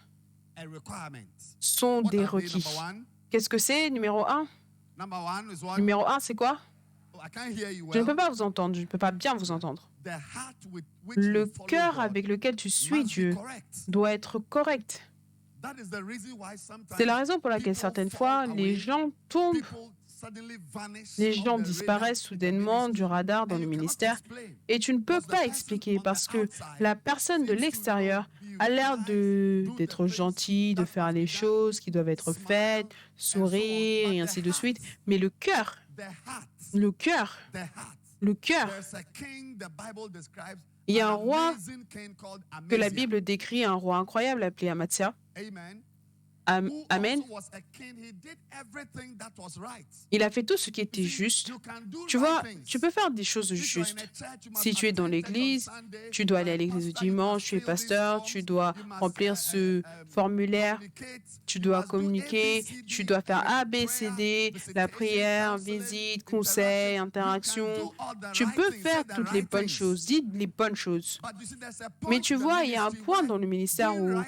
a requirement. sont What des are they? requis. Number one? Qu'est-ce que c'est? Numéro 1. Number one is what? Numéro 1, c'est quoi? Oh, I can't hear you Je ne peux well. pas vous entendre, je ne peux pas bien vous entendre. The heart with which Le you follow cœur God avec lequel tu suis must be Dieu correct. doit être correct. That is the reason why sometimes C'est la raison pour laquelle people certaines fall fois, away, les gens tombent, people suddenly vanish les off gens the disparaissent radar in the soudainement du ministry, radar dans and le you cannot ministère. explain. Et tu ne peux Because the pas person expliquer on the parce que outside la personne de seems to, l'extérieur be a l'air nice, do the d'être things gentille, de that faire must les be done, choses qui doivent être smile, faites, and so on. sourire But et the ainsi de suite. heart, Mais le cœur, the heart, le cœur, the heart. le cœur, There's a king the Bible describes, il y a an un roi amazing king called que la Amaziah. Bible décrit, un roi incroyable appelé Amaziah. Amen. Amen. Il a fait tout ce qui était juste. Tu vois, tu peux faire des choses justes. Si tu es dans l'église, tu dois aller à l'église le dimanche, tu es pasteur, tu dois remplir ce formulaire, tu dois communiquer, tu dois faire A, B, C, D, la prière, visite, conseil, interaction. Tu peux faire toutes les bonnes choses, dis les bonnes choses. Mais tu vois, il y a un point dans le ministère où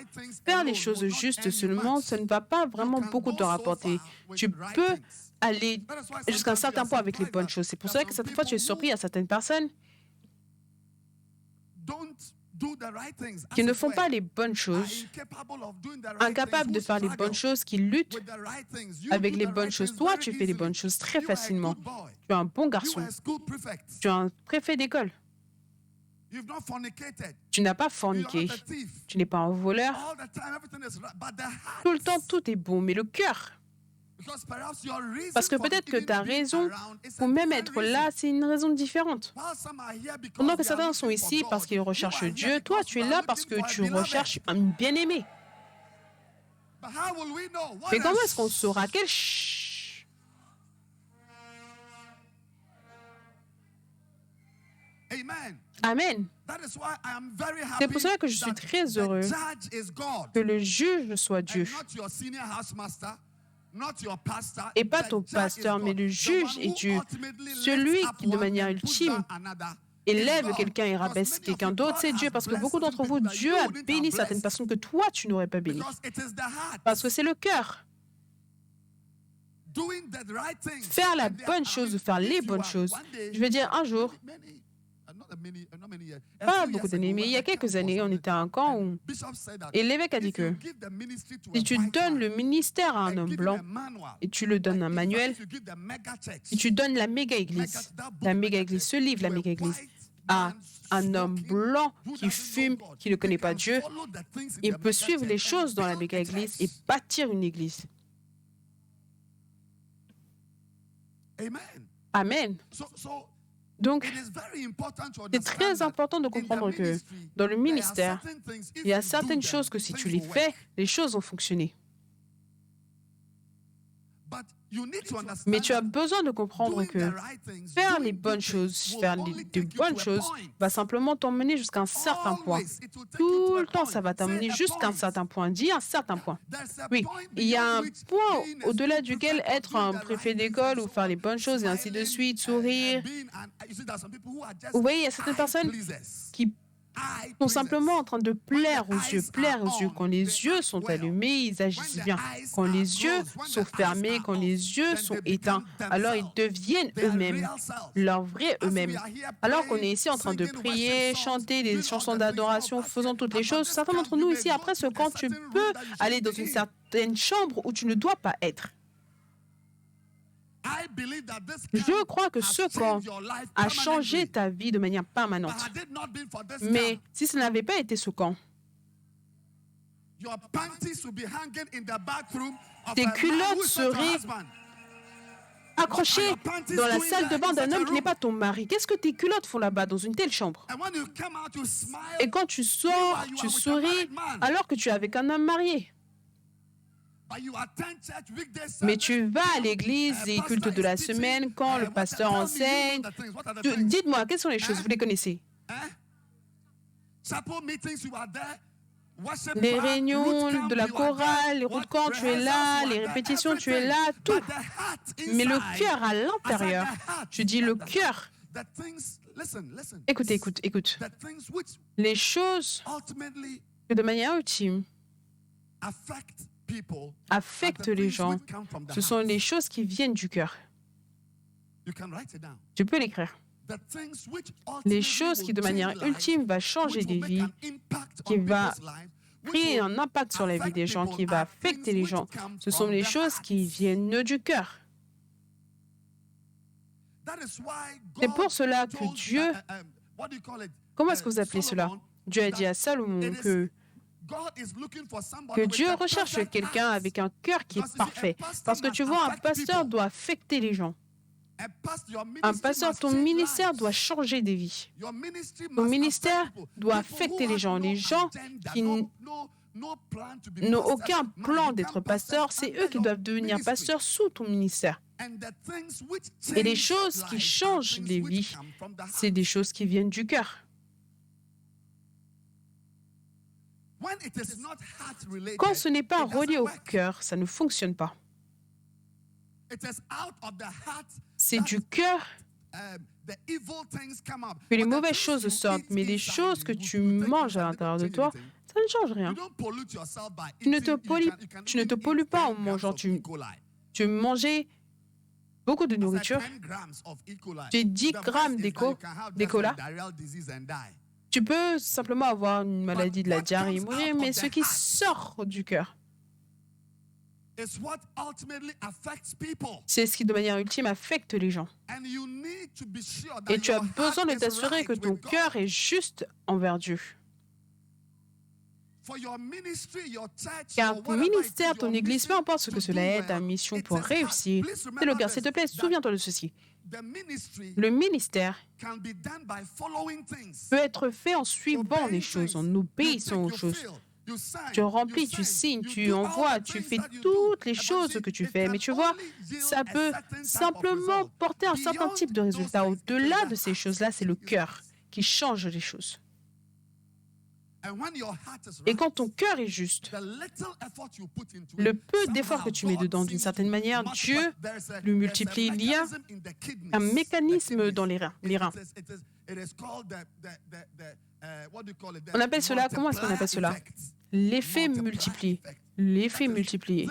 faire les choses justes seulement, ça ne va pas vraiment beaucoup te rapporter. Tu peux aller jusqu'à un certain point avec les bonnes choses. C'est pour ça que certaines fois, tu es surpris à certaines personnes qui ne font pas les bonnes choses, incapables de faire les bonnes choses, qui luttent avec les bonnes choses. Toi, tu fais les bonnes choses très facilement. Tu es un bon garçon. Tu es un préfet d'école. Tu n'as pas forniqué. Tu n'es pas un voleur. Tout le temps, tout est bon, mais le cœur. Parce que peut-être que ta raison pour même être là, c'est une raison différente. Pendant que certains sont ici parce qu'ils recherchent Dieu, toi, tu es là parce que tu recherches un bien-aimé. Mais comment est-ce qu'on saura quel... Amen. C'est pour cela que je suis très heureux que le juge soit Dieu. Et pas ton pasteur, mais le juge est Dieu. Celui qui, de manière ultime, élève quelqu'un et rabaisse quelqu'un d'autre, c'est Dieu. Parce que beaucoup d'entre vous, Dieu a béni certaines personnes que toi, tu n'aurais pas béni. Parce que c'est le cœur. Faire la bonne chose ou faire les bonnes choses. Je veux dire, un jour, pas beaucoup d'années, mais il y a quelques années, on était à un camp où... Et l'évêque a dit que si tu donnes le ministère à un homme blanc et tu le donnes un manuel, si tu donnes la méga-église, ce livre, la méga-église, à un homme blanc qui fume, qui ne connaît pas Dieu, il peut suivre les choses dans la méga-église et bâtir une église. Amen. Donc, c'est très important de comprendre que dans le ministère, il y a certaines choses que si tu les fais, les choses vont fonctionner. Mais tu as besoin de comprendre que faire les bonnes choses, faire de bonnes choses, va simplement t'emmener jusqu'à un certain point. Tout le temps, ça va t'emmener jusqu'à un certain point. Dis un certain point. Oui, il y a un point au-delà duquel être un préfet d'école ou faire les bonnes choses et ainsi de suite, sourire. Vous voyez, il y a certaines personnes qui sont simplement en train de plaire aux yeux. Quand les yeux sont allumés, ils agissent bien. Quand les yeux sont fermés, quand les yeux sont éteints, alors ils deviennent eux-mêmes, leur vrai eux-mêmes. Alors qu'on est ici en train de prier, chanter des chansons d'adoration, faisant toutes les choses, certains d'entre nous ici, après ce camp, tu peux aller dans une certaine chambre où tu ne dois pas être. Je crois que ce camp a changé ta vie de manière permanente. Mais si ce n'avait pas été ce camp, tes culottes seraient accrochées dans la salle de bain d'un homme qui n'est pas ton mari. Qu'est-ce que tes culottes font là-bas dans une telle chambre? Et quand tu sors, tu souris alors que tu es avec un homme marié. Mais tu vas à l'église et culte de la semaine quand le pasteur enseigne. Dites-moi, quelles sont les choses? Vous les connaissez? Les réunions de la chorale, les routes de camp, tu es là, les répétitions, tu es là, tout. Mais le cœur à l'intérieur, je dis le cœur. Écoute. Les choses que de manière ultime affectent les gens, ce sont les choses qui viennent du cœur. Tu peux l'écrire. Les choses qui, de manière ultime, va changer des vies, qui va créer un impact sur la vie des gens, qui va affecter les gens, ce sont les choses qui viennent du cœur. C'est pour cela que Dieu... Comment est-ce que vous appelez cela? Dieu a dit à Salomon que Dieu recherche quelqu'un avec un cœur qui est parfait. Parce que tu vois, un pasteur doit affecter les gens. Un pasteur, ton ministère doit changer des vies. Ton ministère doit affecter les gens. Les gens qui n'ont aucun plan d'être pasteur, c'est eux qui doivent devenir pasteurs sous ton ministère. Et les choses qui changent les vies, c'est des choses qui viennent du cœur. Quand ce n'est pas relié au cœur, ça ne fonctionne pas. C'est du cœur que les mauvaises choses sortent, mais les choses que tu manges à l'intérieur de toi, ça ne change rien. Tu ne te pollues pas en mangeant. Tu mangeais beaucoup de nourriture. Tu as 10 grammes d'E. coli. Tu peux simplement avoir une maladie de la diarrhée et mourir, mais ce qui sort du cœur, c'est ce qui, de manière ultime, affecte les gens. Et tu as besoin de t'assurer que ton cœur est juste envers Dieu. Car ton ministère, ton église, peu importe ce que cela est, ta mission pour réussir, c'est le cœur. S'il te plaît, souviens-toi de ceci. Le ministère peut être fait en suivant les choses, en obéissant aux choses. Tu remplis, tu signes, tu envoies, tu fais toutes les choses que tu fais. Mais tu vois, ça peut simplement porter un certain type de résultat. Au-delà de ces choses-là, c'est le cœur qui change les choses. Et quand ton cœur est juste, le peu d'efforts que tu mets dedans, d'une certaine manière, Dieu le multiplie. Il y a un mécanisme dans les reins. On appelle cela, comment est-ce qu'on appelle cela? L'effet multiplié. L'effet multiplié.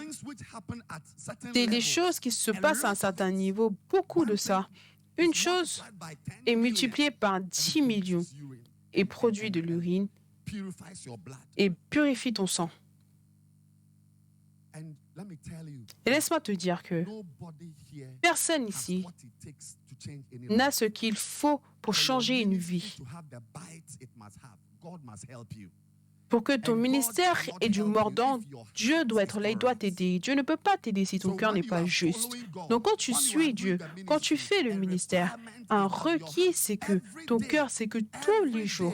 C'est les choses qui se passent à un certain niveau, beaucoup de ça. Une chose est multipliée par 10 millions et produit de l'urine et purifie ton sang. Et laisse-moi te dire que personne ici n'a ce qu'il faut pour changer une vie. Pour que ton ministère ait du mordant, Dieu doit être là, il doit t'aider. Dieu ne peut pas t'aider si ton cœur n'est pas juste. Donc quand tu suis Dieu, quand tu fais le ministère, un requis, c'est que ton cœur, c'est que tous les jours,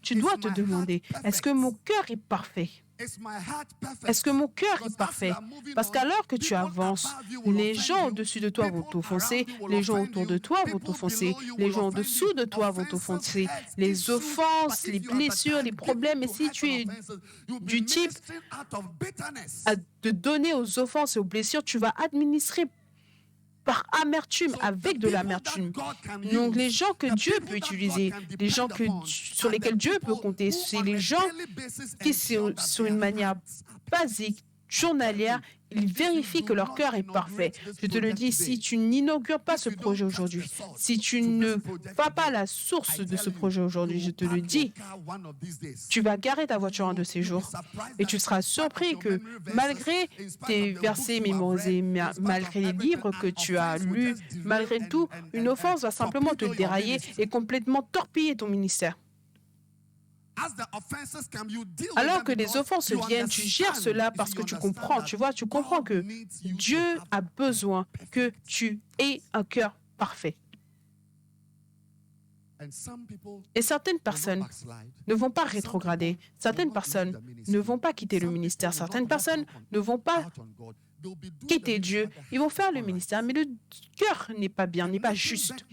tu dois te demander, est-ce que mon cœur est parfait? Est-ce que mon cœur est parfait? Parce qu'alors que tu avances, les gens au-dessus de toi vont t'offenser, les gens autour de toi vont t'offenser, les gens en-dessous de toi vont t'offenser. Les offenses, les blessures, les problèmes. Et si tu es du type à te donner aux offenses et aux blessures, tu vas administrer par amertume, avec de l'amertume. Donc, les gens que Dieu peut utiliser, les gens sur lesquels Dieu peut compter, c'est les gens qui, sur une manière basique, journalière, ils vérifient que leur cœur est parfait. Je te le dis, si tu n'inaugures pas ce projet aujourd'hui, si tu ne vas pas à la source de ce projet aujourd'hui, je te le dis, tu vas garer ta voiture un de ces jours et tu seras surpris que malgré tes versets mémorisés, malgré les livres que tu as lus, malgré tout, une offense va simplement te dérailler et complètement torpiller ton ministère. Alors que les offenses viennent, tu gères cela parce que tu comprends, tu comprends que Dieu a besoin que tu aies un cœur parfait. Et certaines personnes ne vont pas rétrograder, certaines personnes ne vont pas quitter le ministère, certaines personnes ne vont pas quitter Dieu, ils vont faire le ministère, mais le cœur n'est pas bien, n'est pas juste.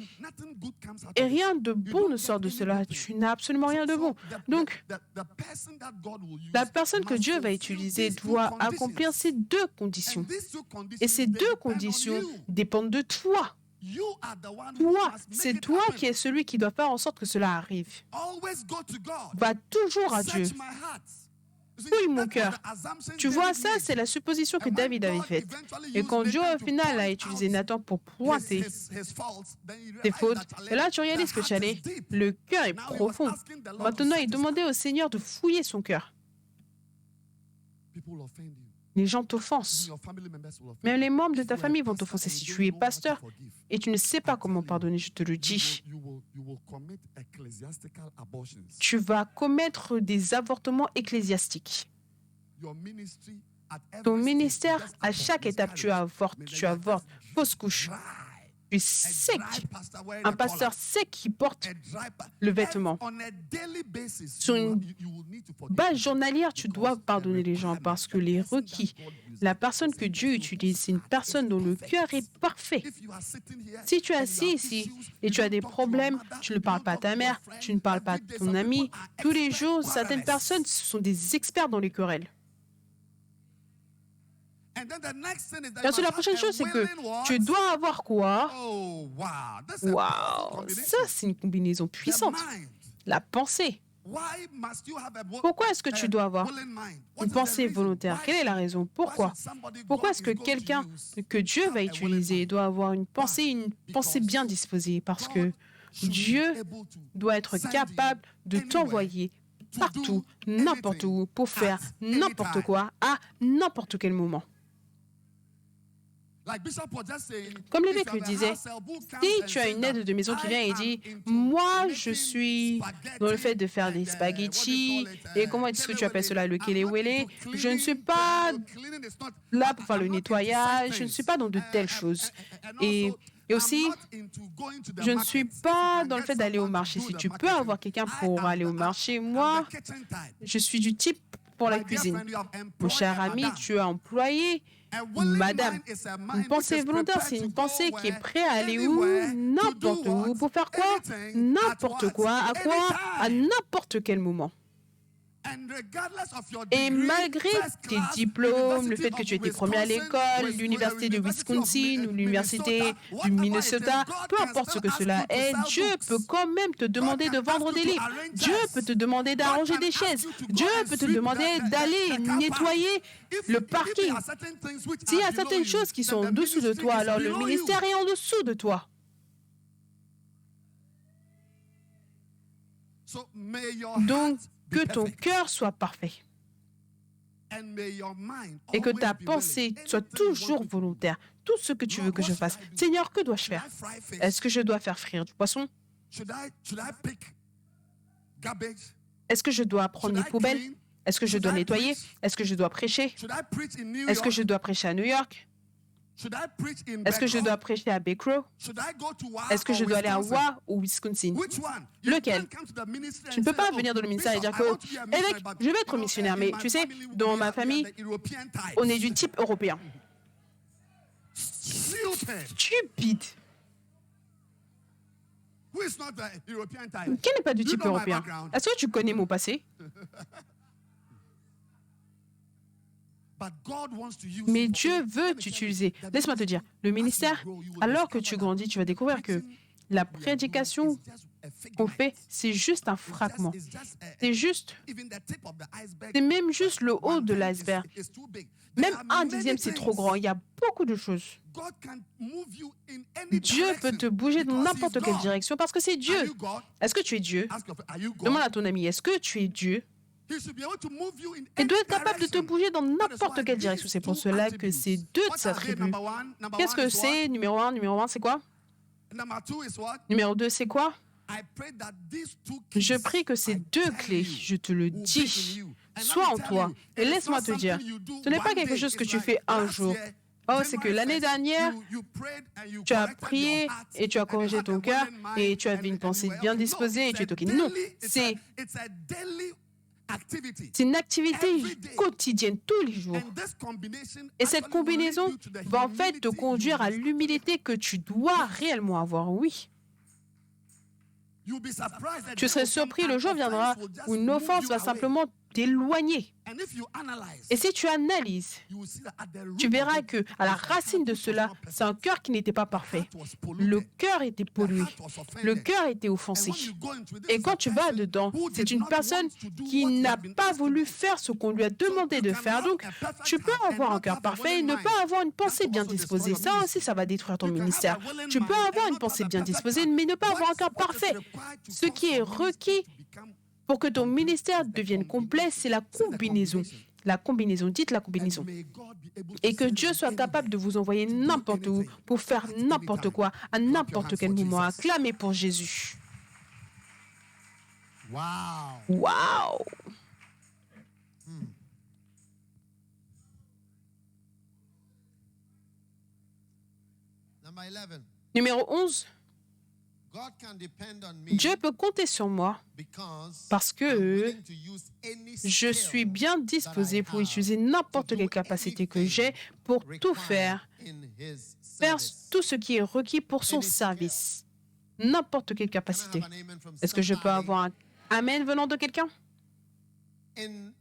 Et rien de bon ne sort de cela. Tu n'as absolument rien de bon. Donc, la personne que Dieu va utiliser doit accomplir ces deux conditions. Et ces deux conditions dépendent de toi. Toi, c'est toi qui es celui qui doit faire en sorte que cela arrive. Va toujours à Dieu. Fouille mon cœur. Tu vois, ça, c'est la supposition que David avait faite. Et quand Dieu, au final, a utilisé Nathan pour pointer tes fautes, et là, tu réalises que tu allais. Le cœur est profond. Maintenant, il demandait au Seigneur de fouiller son cœur. Les gens t'offensent. Même les membres de ta famille vont t'offenser. Si tu es pasteur et tu ne sais pas comment pardonner, je te le dis, tu vas commettre des avortements ecclésiastiques. Ton ministère, à chaque étape, tu avortes, fausse couche. tu es sec. Un pasteur sec qui porte le vêtement. Sur une base journalière, tu dois pardonner les gens parce que les requis, la personne que Dieu utilise, c'est une personne dont le cœur est parfait. Si tu es assis ici et tu as des problèmes, tu ne parles pas à ta mère, tu ne parles pas à ton ami, tous les jours, certaines personnes sont des experts dans les querelles. Ensuite, la prochaine chose, c'est que tu dois avoir quoi? Waouh, ça, c'est une combinaison puissante. La pensée. Pourquoi est-ce que tu dois avoir une pensée volontaire? Quelle est la raison? Pourquoi? Pourquoi est-ce que quelqu'un que Dieu va utiliser doit avoir une pensée bien disposée? Parce que Dieu doit être capable de t'envoyer partout, n'importe où, pour faire n'importe quoi, à n'importe quel moment. Comme l'évêque le disait, si tu as une aide de maison qui vient et dit « Moi, je suis dans le fait de faire des spaghettis, et comment est-ce que tu appelles cela, le kelewele? Je ne suis pas là pour faire le nettoyage, je ne suis pas dans de telles choses. Et aussi, je ne suis pas dans le fait d'aller au marché. Si tu peux avoir quelqu'un pour aller au marché, moi, je suis du type pour la cuisine. Mon cher ami, tu as employé madame. Une pensée volontaire, c'est une pensée qui est prête à aller où? N'importe où. Pour faire quoi? N'importe quoi. À quoi? À n'importe quel moment. Et malgré tes diplômes, le fait que tu étais premier à l'école, l'université de Wisconsin ou l'université du Minnesota, peu importe ce que cela est, Dieu peut quand même te demander de vendre des livres. Dieu peut te demander d'arranger des chaises. Dieu peut te demander d'aller nettoyer le parking. S'il y a certaines choses qui sont en dessous de toi, alors le ministère est en dessous de toi. Donc, que ton cœur soit parfait et que ta pensée soit toujours volontaire. Tout ce que tu veux que je fasse. Seigneur, que dois-je faire? Est-ce que je dois faire frire du poisson? Est-ce que je dois prendre les poubelles? Est-ce que je dois nettoyer? Est-ce que je dois prêcher? Est-ce que je dois prêcher à New York? Est-ce que je dois prêcher à Bakerow? Est-ce que je dois aller à Wa ou Wisconsin? Lequel? Tu ne peux pas venir dans le ministère et dire que, évêque, je vais être missionnaire, mais tu sais, dans ma famille, on est du type européen. Stupide. Qui n'est pas du type européen? Est-ce que tu connais mon passé? Mais Dieu veut t'utiliser. Laisse-moi te dire, le ministère, alors que tu grandis, tu vas découvrir que la prédication qu'on fait, c'est juste un fragment. C'est même juste le haut de l'iceberg. Même 1/10, c'est trop grand. Il y a beaucoup de choses. Dieu peut te bouger dans n'importe quelle direction parce que c'est Dieu. Est-ce que tu es Dieu? Demande à ton ami, est-ce que tu es Dieu? Il doit être capable de te bouger dans n'importe quelle direction. C'est pour cela que ces deux de sa tribu. Qu'est-ce que c'est? Numéro 1, c'est quoi? Numéro 2, c'est quoi? Je prie que ces deux clés, je te le dis, soient en toi. Et laisse-moi te dire, ce n'est pas quelque chose que tu fais un jour. Oh, c'est que l'année dernière, tu as prié et tu as corrigé ton cœur et tu avais une pensée bien disposée et tu es toqué. Non, c'est une activité quotidienne, tous les jours. Et cette combinaison va en fait te conduire à l'humilité que tu dois réellement avoir, oui. Tu serais surpris, le jour viendra où une offense va simplement t'éloigner. Et si tu analyses, tu verras que à la racine de cela, c'est un cœur qui n'était pas parfait. Le cœur était pollué. Le cœur était offensé. Et quand tu vas dedans, c'est une personne qui n'a pas voulu faire ce qu'on lui a demandé de faire. Donc, tu peux avoir un cœur parfait et ne pas avoir une pensée bien disposée. Ça aussi, ça va détruire ton ministère. Tu peux avoir une pensée bien disposée, mais ne pas avoir un cœur parfait. Ce qui est requis pour que ton ministère devienne complet, c'est la combinaison. La combinaison, dites la combinaison. Et que Dieu soit capable de vous envoyer n'importe où pour faire n'importe quoi, à n'importe quel moment. Acclamez pour Jésus. Wow! Number 11. Numéro 11, God can depend on me Dieu peut compter sur moi because parce I'm que willing to use any je skill suis bien that I disposé pour have utiliser to n'importe do quelle capacité que anything j'ai pour tout required faire, in His faire service. tout ce qui est requis pour son Any skill. service. N'importe quelle Can I capacité. have an amen from Est-ce que je peux somebody? avoir un Amen venant de quelqu'un? In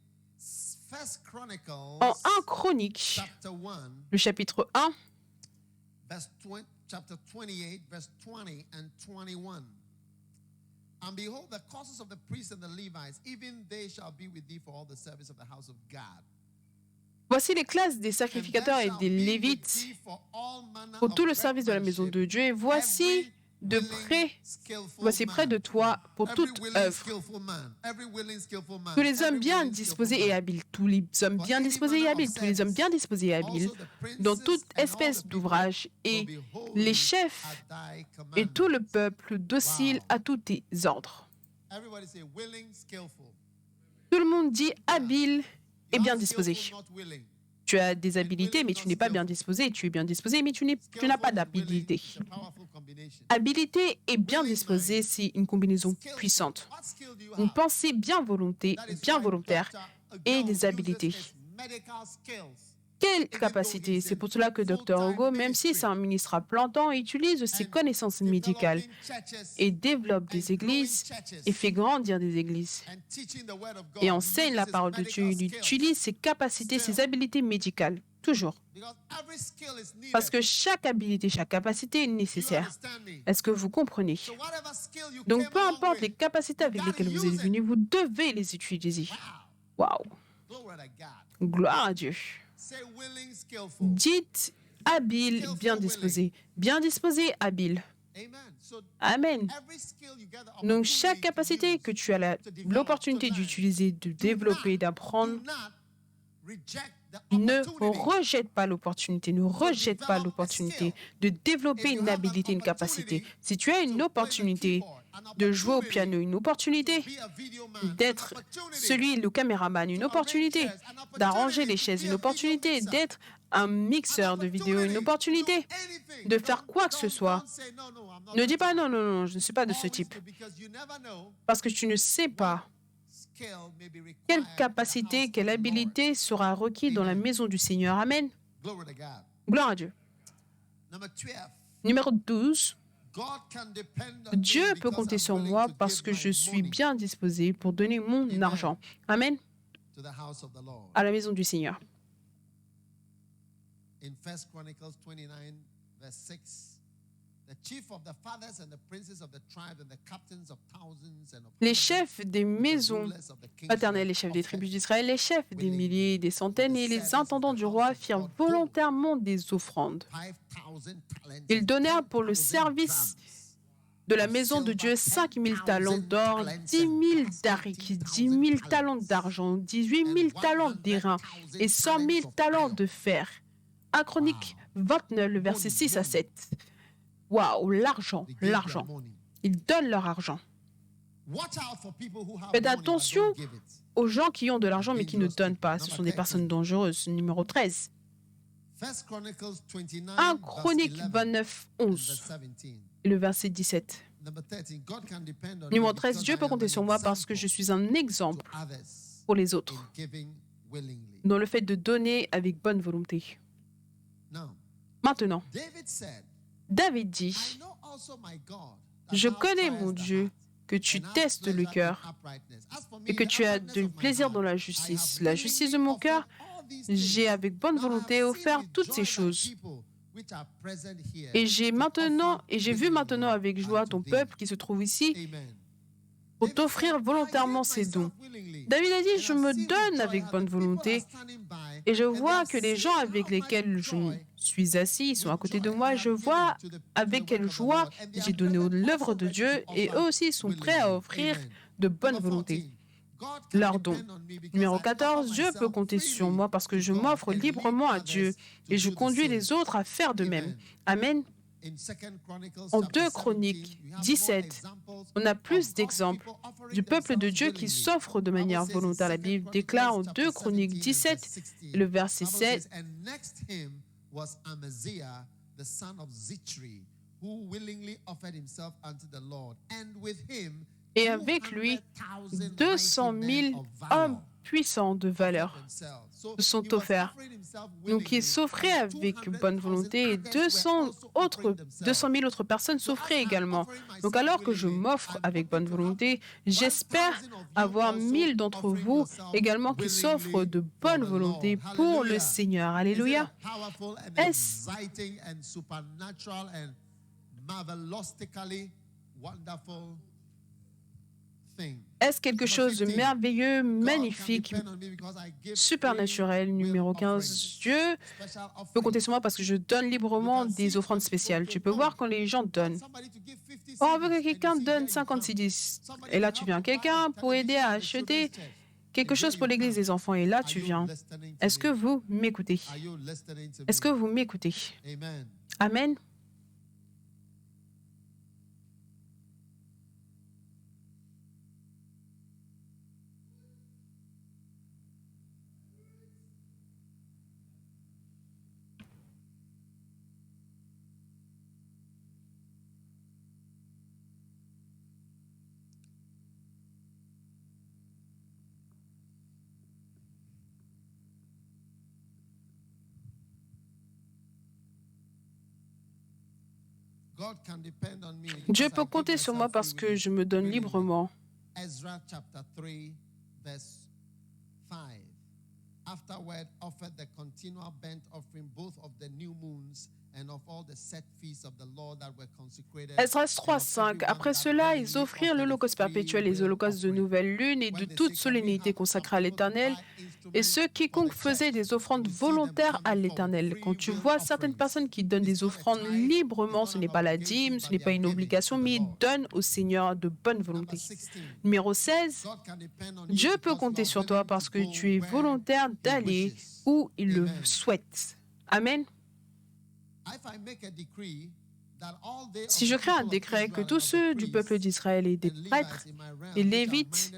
First Chronicles, En 1 Chronique, chapter 1, le chapitre 1, chapter 28, verse 20 and 21. And behold, the causes of the priests and the Levites, even they shall be with thee for all the service of the house of God. voici les classes des And sacrificateurs there et shall des be with Lévites thee for all manner pour of tout le service de la maison de Dieu. Et voici every de willing, près, skillful voici près de man. toi pour Every toute willing, œuvre. skillful man. Every willing, skillful man. Tous les hommes Every bien willing, skillful disposés et man. habiles, tous les hommes bien disposés et habiles, tous les hommes bien disposés et habiles, dans toute espèce d'ouvrage, et les chefs et tout le peuple docile à tous tes ordres. Everybody say willing, skillful. Tout le monde dit habile et You bien are disposé. skillful, not willing. Tu as des habilités, mais tu n'es pas bien disposé. Tu es bien disposé, mais tu n'as pas Skillful and willing d'habilité. is a powerful combination. Habilité et bien disposé, c'est une combinaison Skillful. puissante. What skill do you Une have? pensée bien That is bien why volontaire Dr. et Hugo des uses habilités. his medical skills. Quelle capacité! C'est pour cela que Dr. Hugo, même si c'est un ministre à plein temps, utilise ses connaissances médicales et développe des églises et fait grandir des églises et enseigne la parole de Dieu. Il utilise ses capacités, ses habilités médicales, toujours. Parce que chaque habilité, chaque capacité est nécessaire. Est-ce que vous comprenez? Donc, peu importe les capacités avec lesquelles vous êtes venus, vous devez les utiliser. Waouh! Gloire à Dieu. Dites habile, bien disposé. Bien disposé, habile. Amen. Donc, chaque capacité que tu as l'opportunité d'utiliser, de développer, d'apprendre, ne rejette pas l'opportunité, ne rejette pas l'opportunité de développer une habilité, une capacité. Si tu as une opportunité de jouer au piano, une opportunité d'être le caméraman, une opportunité d'arranger les chaises, une opportunité d'être un mixeur de vidéo, une opportunité de faire quoi que ce soit. Ne dis pas non, je ne suis pas de ce type. Parce que tu ne sais pas quelle capacité, quelle habilité sera requise dans la maison du Seigneur. Amen. Gloire à Dieu. Numéro 12. Dieu peut compter sur moi parce que je suis bien disposé pour donner mon argent. Amen. À la maison du Seigneur. In 1 Chronicles 29, verse 6, the chief of the fathers and the princes of the tribes and the captains of thousands and of les chefs des maisons paternelles, les chefs des tribus d'Israël, les chefs des milliers, des centaines et les intendants du roi firent volontairement des offrandes. Ils donnèrent pour le service de la maison de Dieu 5 000 talents d'or, 10 000 d'aric, 10 000 talents d'argent, 18 000 talents d'airain et 100 000 talents de fer. 1 Chronique 29, le verset 6 à 7. Waouh, l'argent. Ils donnent leur argent. Faites attention aux gens qui ont de l'argent mais qui ne donnent pas. Ce sont des personnes dangereuses. Numéro 13. 1 Chronique 29, 11. Et le verset 17. Numéro 13. Dieu peut compter sur moi parce que je suis un exemple pour les autres dans le fait de donner avec bonne volonté. Maintenant, David dit, je connais mon Dieu, que tu testes le cœur et que tu as du plaisir dans la justice. La justice de mon cœur, j'ai avec bonne volonté offert toutes ces choses. Et j'ai vu maintenant avec joie ton peuple qui se trouve ici pour t'offrir volontairement ces dons. David a dit, je me donne avec bonne volonté et je vois que les gens avec lesquels je suis assis, ils sont à côté de moi, je vois avec quelle joie j'ai donné l'œuvre de Dieu et eux aussi sont prêts à offrir de bonne volonté leurs dons. Numéro 14, Dieu peut compter sur moi parce que je m'offre librement à Dieu et je conduis les autres à faire de même. Amen. En 2 Chroniques 17, on a plus d'exemples du peuple de Dieu qui s'offre de manière volontaire. La Bible déclare en 2 Chroniques 17, le verset 7, who willingly offered himself unto the Lord, and with him Et avec lui, 200,000 200 mighty 000 men of hommes valor puissants de valeur themselves. So se sont he was offerts. offering himself Donc, il willingly, s'offrait and avec 200,000 bonne volonté et others were also offering themselves. 200 000 autres personnes So as s'offraient I'm également. offering myself Donc, alors que je willingly, m'offre I'm avec bonne hoping to have volonté, j'espère 1,000 of you avoir also 1000 d'entre offering vous yourself également qui s'offrent willingly de for bonne the volonté Lord. pour le Hallelujah. Seigneur. Is it Alléluia. a powerful and Est-ce exciting and supernatural and marvelously wonderful thing? est-ce quelque chose de merveilleux, God magnifique, can depend on me because I give supernaturel? free will Numéro offerings. 15. Dieu Special peut offerings. compter sur moi parce que je donne librement des offrandes spéciales. Tu peux voir quand les gens donnent. Somebody to give 50 Oh, on veut cedis, que and you quelqu'un see, donne here you 50 come. cedis. Somebody Et là, to tu help viens. to buy Quelqu'un a pour aider television à at the children's acheter church. quelque And chose here pour you l'église come. des enfants. Et là, Are tu you viens. listening to Est-ce que me? vous m'écoutez? Are you listening to Est-ce que me? vous m'écoutez? Amen. Amen. God can depend on me Dieu because I peut give compter sur moi myself parce que freely, je me donne willingly. librement. Ezra chapter 3, verse 5. Afterward offered the continual burnt offering both of the new moons and of all the set feasts of the Lord that were consecrated. Esdras 3, 5. Après cela, ils offrirent l'holocauste perpétuel, les holocaustes de nouvelle lune et de toute solennité consacrée à l'Éternel. Et ceux quiconque faisaient des offrandes volontaires à l'Éternel. Quand tu vois certaines personnes qui donnent des offrandes librement, ce n'est pas la dîme, ce n'est pas une obligation, mais ils donnent au Seigneur de bonne volonté. Numéro 16. Dieu peut compter sur toi parce que tu es volontaire d'aller où il le souhaite. Amen. Si je crée un décret que tous ceux du peuple d'Israël et des prêtres et lévites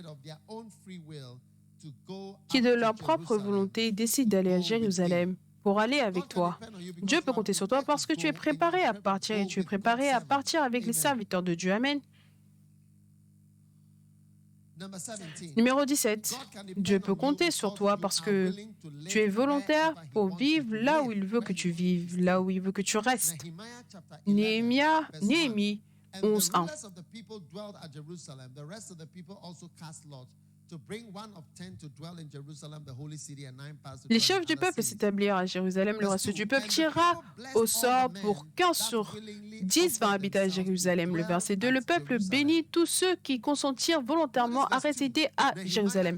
qui de leur propre volonté décident d'aller à Jérusalem pour aller avec toi, Dieu peut compter sur toi parce que tu es préparé à partir et tu es préparé à partir avec les serviteurs de Dieu. Amen. Numéro 17. Dieu peut compter sur toi parce que tu es volontaire pour vivre là où il veut que tu vives, là où il veut que tu restes. Néhémie 11.1. Les chefs du peuple s'établirent à Jérusalem, le reste du peuple tirera au sort pour qu'un sur 10 vint habiter à Jérusalem. Le verset 2, le peuple bénit tous ceux qui consentirent volontairement à résider à Jérusalem.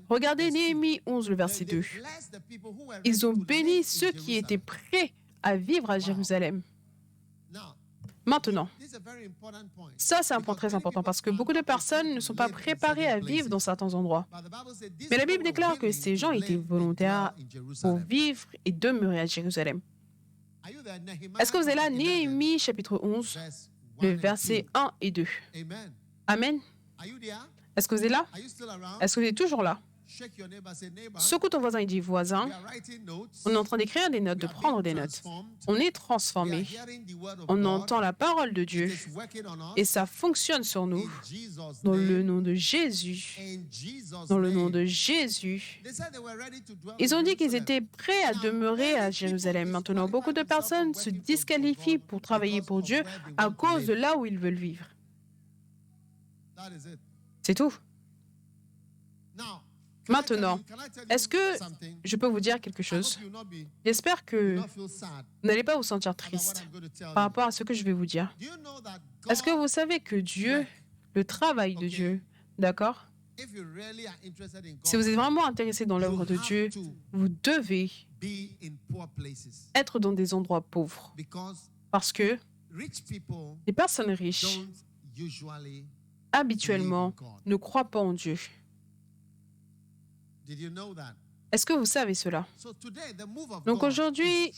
Regardez Néhémie 11, le verset 2. Ils ont béni ceux qui étaient prêts à vivre à Jérusalem. Maintenant, ça c'est un point très important parce que beaucoup de personnes ne sont pas préparées à vivre dans certains endroits. Mais la Bible déclare que ces gens étaient volontaires pour vivre et demeurer à Jérusalem. Est-ce que vous êtes là? Néhémie chapitre 11, le verset 1 et 2. Amen. Est-ce que vous êtes là? Est-ce que vous êtes toujours là? Secoue ton voisin et dis, voisin, on est en train d'écrire des notes, de prendre des notes. On est transformé. On entend la parole de Dieu et ça fonctionne sur nous. Dans le nom de Jésus. Dans le nom de Jésus. Ils ont dit qu'ils étaient prêts à demeurer à Jérusalem. Maintenant, beaucoup de personnes se disqualifient pour travailler pour Dieu à cause de là où ils veulent vivre. C'est tout. Maintenant, est-ce que je peux vous dire quelque chose? J'espère que vous n'allez pas vous sentir triste par rapport à ce que je vais vous dire. Est-ce que vous savez que Dieu, le travail de Dieu, d'accord? Si vous êtes vraiment intéressé dans l'œuvre de Dieu, vous devez être dans des endroits pauvres. Parce que les personnes riches, habituellement, ne croient pas en Dieu. Est-ce que vous savez cela? Donc aujourd'hui,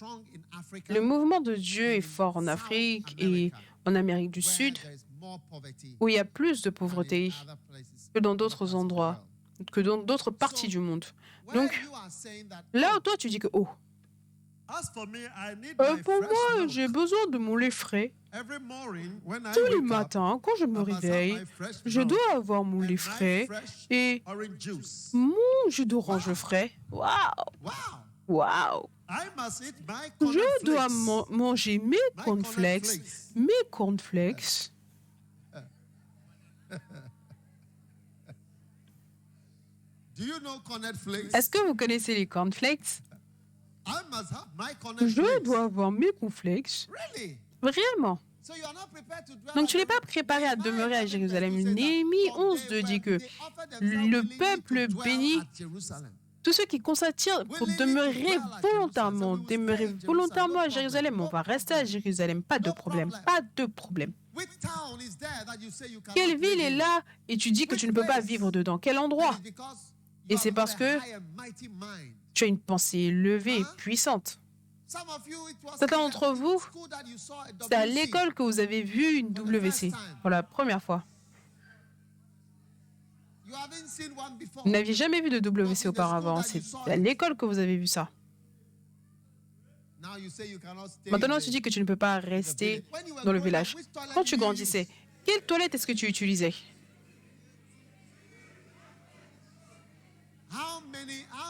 le mouvement de Dieu est fort en Afrique et en Amérique du Sud, où il y a plus de pauvreté que dans d'autres endroits, que dans d'autres parties du monde. Donc, là où toi tu dis que, oh, As for me, I need my Pour fresh moi, milk. j'ai besoin de mon lait frais. Every morning, when I Tous les wake up, matins, quand je me I must have réveille, my fresh je milk dois avoir mon and lait my frais fresh et orange juice. mon jus d'orange frais. Waouh! Wow! Waouh! I must eat my Je dois cornflakes. manger mes My cornflakes, cornflakes. mes cornflakes. Do you know cornflakes? Est-ce que vous connaissez les cornflakes? I must have my Je cornflakes. dois avoir mes cornflakes. Really? Vraiment. So you are not prepared to dwell Donc tu n'es at pas préparé à Nehemiah demeurer à 11 Jérusalem. verse 2 says that Néhémie for 11 they dit were- que they offered themselves le willingly peuple to dwell béni, at Jerusalem. tous ceux qui consentirent pour demeurer volontairement à Jérusalem, on va rester à Jérusalem. Pas de problème, pas de problème. Which town is there that you say you cannot Quelle ville live est in? là et tu dis que tu ne peux pas vivre dedans? Quel That endroit? is because Et you c'est have parce got que a high and mighty mind. tu as une pensée élevée et puissante. Some of you, it was Certains in d'entre the vous, school that you saw a c'est à WC. l'école que vous avez vu une WC pour la première fois. You haven't seen one before. Vous n'aviez jamais vu de WC auparavant. C'est à l'école que vous avez vu ça. Now you say you cannot stay Maintenant, in tu dis que tu ne peux pas rester When you were dans le growing up, village. which toilet Quand did tu you grandissais, use? quelle toilette est-ce que tu utilisais? How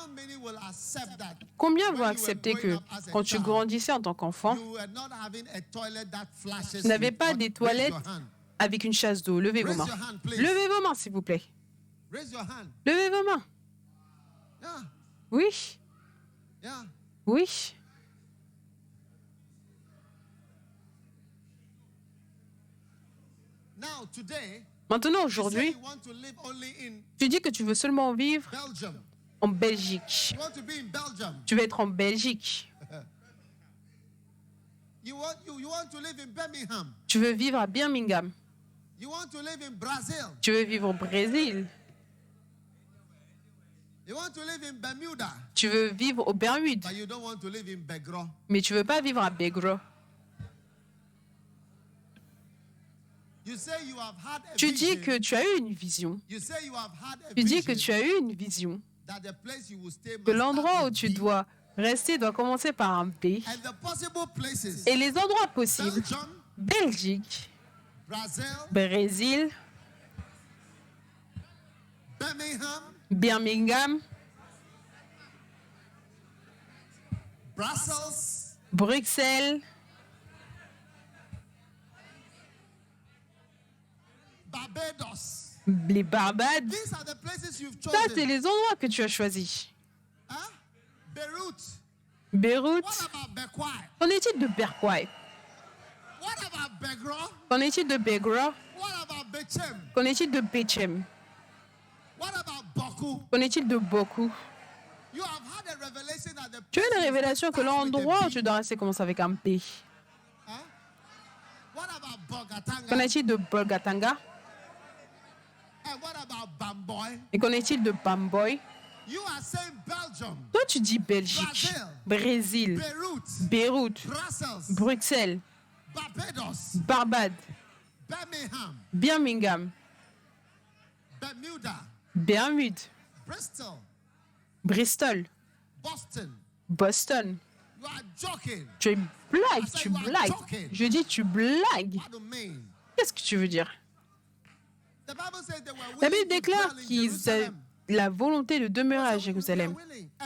many will accept that? Combien When vont you were accepter growing que up as a quand tu child, grandissais en tant qu'enfant, you were not having a toilet that flashes tu n'avais with pas water? des Raise toilettes your hand. avec une chasse d'eau? Levez vos Raise mains. your hand, please. Levez vos mains, s'il vous plaît. Raise your hand. Levez vos mains. Yeah, Oui, yeah. oui. Now today, Maintenant, you say aujourd'hui, you want to live only in tu dis que tu veux seulement vivre Belgium. en Belgique. You want to be in Belgium. Tu veux être en Belgique. You want to live in Birmingham. Tu veux vivre à Birmingham. You want to live in Brazil. Tu veux vivre au Brésil. You want to live in Bermuda. Tu veux vivre aux Bermudes. But you don't want to live in Begro. Mais tu veux pas vivre à Begro. You say you have had a Tu dis vision. que tu as eu une vision. You say you have had a Tu dis que vision tu as eu une vision. that the place you will stay Que must l'endroit start où with tu B. dois rester doit commencer par un B. And the possible places. Et les endroits possibles. Belgium, Belgique, Brazil, Brésil, Birmingham, Birmingham, Brussels, Bruxelles, Barbados. les Barbades. These are the places you've Ça, chosen. c'est les endroits que tu as choisis. Huh? Beirut. Beyrouth. What about Bekwai? Qu'en est-il de Berkouai? What about Begro? Qu'en est-il de Begra? What about Bechem? Qu'en est-il de Bechem? What about Boku? Qu'en est-il de Boku? You have had a revelation that the Tu as place une you révélation que start with a l'endroit où B. tu dois rester commence avec un P. Huh? What about Bogatanga? Qu'en est-il de Bolgatanga? And what about Bamboy? Et qu'en est-il de Bamboy? You are saying Belgium, Toi, tu dis Belgique, Brésil, Beirut, Beyrouth, Brussels, Bruxelles, Barbados, Barbade, Birmingham, Birmingham, Bermuda, Bermude, Bristol, Bristol, Boston. Boston. You are joking. Tu blagues, tu blagues. Je dis tu blagues. What do you mean? Qu'est-ce que tu veux dire? The Bible says they were La willing Bible to déclare dwell in qu'ils avaient Jerusalem. la volonté de demeurer à Jérusalem.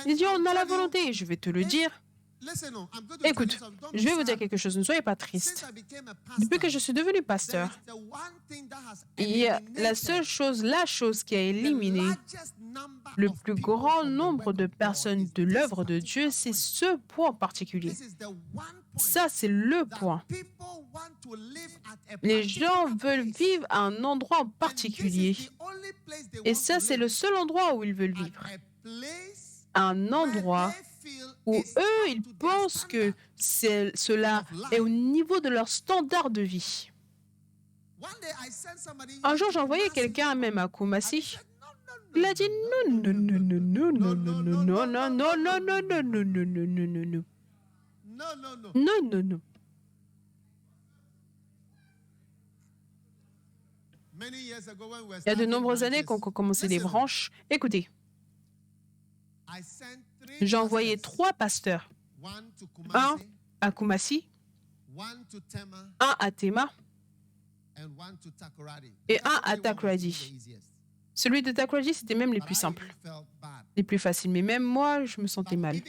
Ils disent, on a la volonté, et je vais te le dire. Listen, I'm going to tell you Écoute, something. Don't je vais be vous dire sad. quelque chose, ne soyez pas Since tristes. I became a Depuis que je pastor, suis devenu there pasteur, is the one thing that has il y a la seule eliminated chose, la chose qui a the éliminé largest number le of plus people grand from the nombre work de of God personnes is de this l'œuvre de particular Dieu, c'est point. ce point en particulier. This is the one point Ça, c'est le that point. people want to live at a Les particular gens veulent place. vivre à un endroit en And this particulier. is the only place they Et want ça, to c'est live. le seul endroit où ils veulent At vivre. a place Un where endroit they feel où is eux, up ils to their pensent que cela est au niveau de leur standard de vie. One day I sent somebody Un jour, j'ai to envoyé Kumasi, quelqu'un même à and he Kumasi. said, Il a dit non, non, non, non, non, non, non, non, non, non, non, non, non, non, non, non, non, non, non, non. no. Non, non, non. Many years ago when we were Il y a de starting nombreuses années branches, qu'on a commencé des listen, branches. Écoutez, I sent 3 j'ai envoyé pastors. 3 pasteurs. un à Kumasi, un à Tema et un à Takoradi. Celui de Takoradi, c'était même les plus simples, les plus faciles. Mais même moi, je me sentais mal.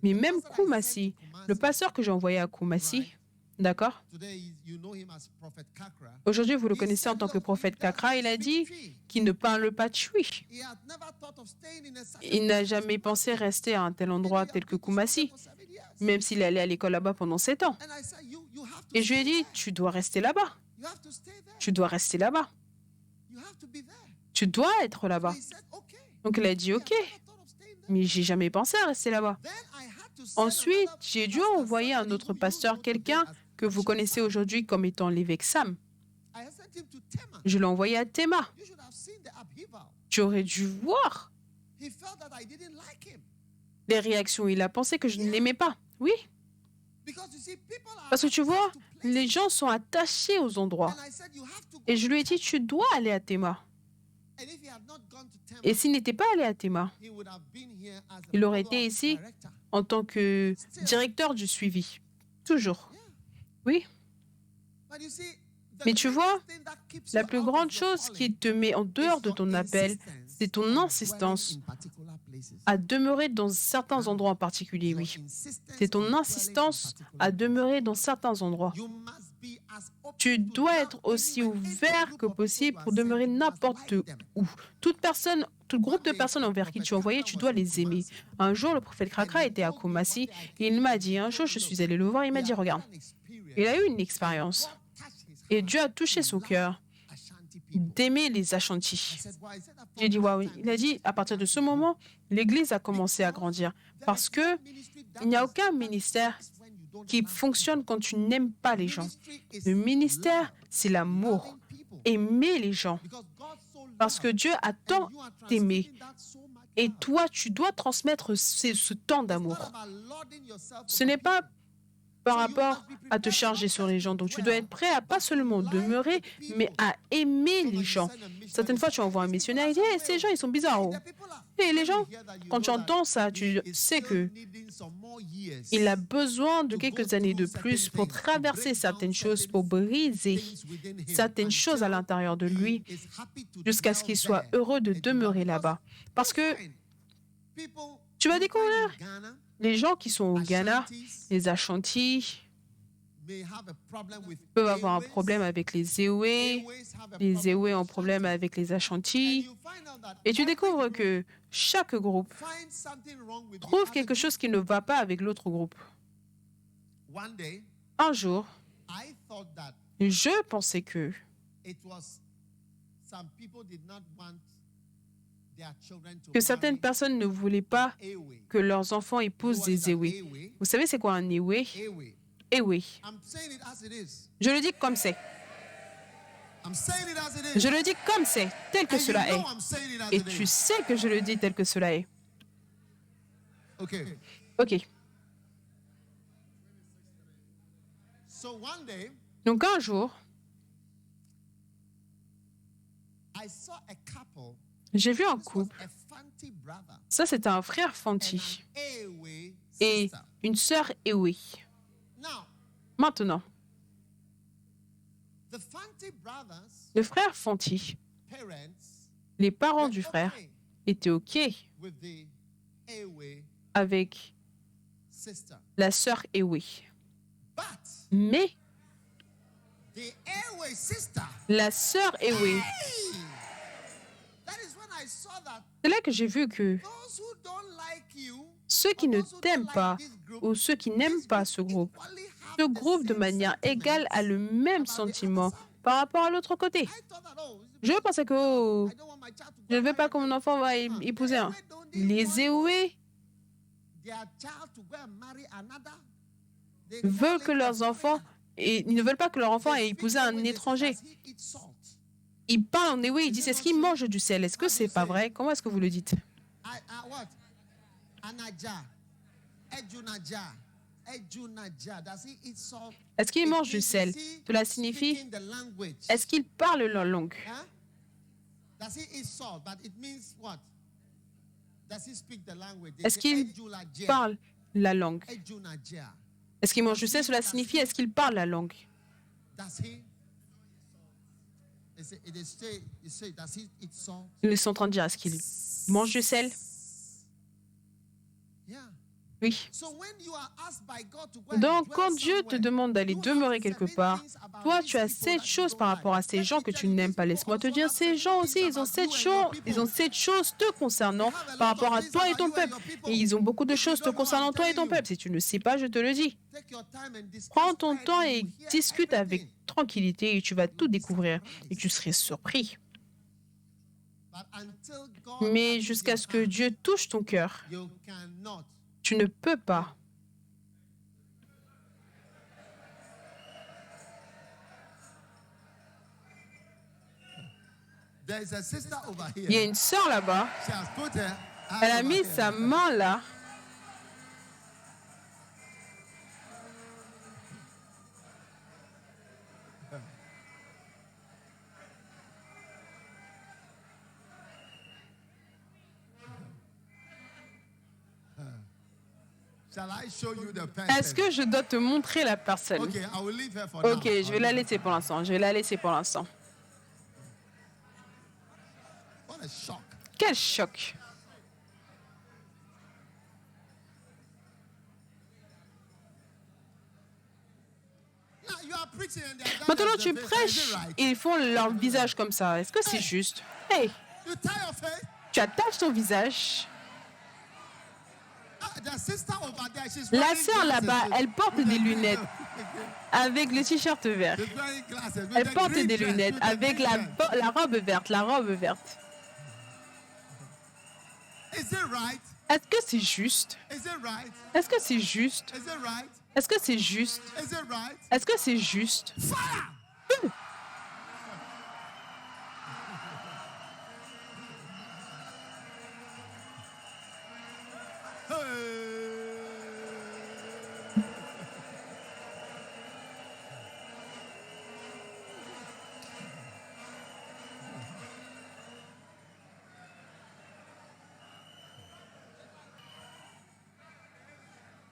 Mais même Kumasi, le pasteur que j'ai envoyé à Kumasi, d'accord? Aujourd'hui, vous le connaissez en tant que prophète Kakra, il a dit qu'il ne parle pas de Chui. Il n'a jamais pensé rester à un tel endroit tel que Kumasi, même s'il allait à l'école là-bas pendant 7 ans. Et je lui ai dit, tu dois rester là-bas. Tu dois rester là-bas. Tu dois être là-bas. Donc il a dit, OK, mais j'ai jamais pensé à rester là-bas. Ensuite, j'ai dû envoyer un autre pasteur, quelqu'un que vous connaissez aujourd'hui comme étant l'évêque Sam. Je l'ai envoyé à Tema. Tu aurais dû voir les réactions. Il a pensé que je ne l'aimais pas. Oui. Parce que tu vois, les gens sont attachés aux endroits. Et je lui ai dit, tu dois aller à Tema. Et s'il n'était pas allé à Tema, il aurait été ici en tant que directeur du suivi. Toujours. Oui. Mais tu vois, la plus grande chose qui te met en dehors de ton appel, c'est ton insistance à demeurer dans certains endroits en particulier, oui. C'est ton insistance à demeurer dans certains endroits. Tu dois être aussi ouvert que possible pour demeurer n'importe où. Tout groupe de personnes envers qui tu envoyais, tu dois les aimer. Un jour, le prophète Kakra était à Kumasi et il m'a dit, un jour, je suis allé le voir, il m'a dit, regarde, il a eu une expérience et Dieu a touché son cœur d'aimer les Ashantis. J'ai dit, waouh. Il a dit, à partir de ce moment, l'Église a commencé à grandir parce que il n'y a aucun ministère qui fonctionne quand tu n'aimes pas les gens. Le ministère, c'est l'amour. Aimer les gens. Parce que Dieu a tant aimé. Et toi, tu dois transmettre ce temps d'amour. Ce n'est pas par rapport à te charger sur les gens. Donc, tu dois être prêt à pas seulement demeurer, mais à aimer les gens. Certaines fois, tu envoies un missionnaire et dis, hey, ces gens, ils sont bizarres. Oh. Et les gens, quand tu entends ça, tu sais que il a besoin de quelques années de plus pour traverser certaines choses, pour briser certaines choses à l'intérieur de lui, jusqu'à ce qu'il soit heureux de demeurer là-bas. Parce que tu vas découvrir les gens qui sont au Ghana, les Ashantis, peuvent avoir un problème avec les Ewe ont un problème avec les Ashantis. Et tu découvres que chaque groupe trouve quelque chose qui ne va pas avec l'autre groupe. Un jour, je pensais que certaines personnes ne voulaient pas que leurs enfants épousent des Ewe. Vous savez c'est quoi un Ewe? Ewe. Je le dis comme c'est. Je le dis comme c'est, tel que cela est. Et tu sais que je le dis tel que cela est. OK. Donc un jour, j'ai vu un couple. Ça, c'était un frère Fanti et une sœur Ewe. Maintenant, le frère Fanti, les parents du frère étaient OK avec la sœur Ewe. Mais la sœur Ewe, c'est là que j'ai vu que ceux qui ne t'aiment pas ou ceux qui n'aiment pas ce groupe de manière égale a le même sentiment par rapport à l'autre côté. Je pensais que je ne veux pas que mon enfant va épouser un. Les Ewe veulent que leurs enfants, et ils ne veulent pas que leur enfant ait épousé un étranger. Ils parlent en Ewe, ils disent, est-ce qu'ils mangent du sel? Est-ce que c'est pas vrai? Comment est-ce que vous le dites? Est-ce qu'ils mangent du sel? Cela signifie, est-ce qu'ils parlent leur langue? Est-ce qu'ils parlent la langue. Ejunajia. Est-ce qu'il mange du sel? Cela signifie est-ce qu'il parle la langue? Does he? Does he eat salt? Ils sont en train de dire est-ce qu'il mange du sel? Yeah. Oui. So when you are asked by God to go and Donc, dwell quand Dieu te somewhere, demande d'aller you demeurer have quelque 7 part, things about toi, these tu as people 7 that you choses don't par rapport à like. ces Let gens me que tell tu you, n'aimes these pas. people Laisse-moi te also dire, have ces 7 gens aussi, things ils ont about 7 you and your choses, people. ils ont 7 choses te concernant They have a par lot of rapport à things toi et about ton you and peuple. your people. Et ils ont beaucoup de If you choses te don't know, concernant I'm toi et ton telling you. peuple. Si tu ne sais pas, je te le dis. Take your time and discuss Prends ton temps quietly. et You hear discute avec everything. tranquillité et tu vas tout découvrir. Et tu serais surpris. But until God Mais touches jusqu'à your ce que heart, Dieu touche ton cœur, you cannot. tu ne peux pas. There is a sister over Il y a here. une sœur là-bas, She has put her hand elle a over mis here. sa main là. Shall I show you the Est-ce person? que je dois te montrer la personne? Okay, I will leave her for Ok, now. je vais la laisser pour l'instant. Je vais la laisser pour l'instant. What a shock. Quel choc! Now you are preaching and they are done Maintenant, as tu the face. Is prêches it right? et ils font leur visage comme ça. Est-ce que c'est juste? Hey, You tie your face. tu attaches ton visage. The sister over there, she's La wearing sœur glasses là-bas, with- elle porte des lunettes avec le t-shirt vert. She's wearing glasses with Elle the porte green des dress, lunettes with the avec green la, dress. la robe verte, la robe verte. Is it right? Est-ce que c'est juste? Is it right? Est-ce que c'est juste? Is it right? Est-ce que c'est juste? Is it right? Est-ce que c'est juste? Fire!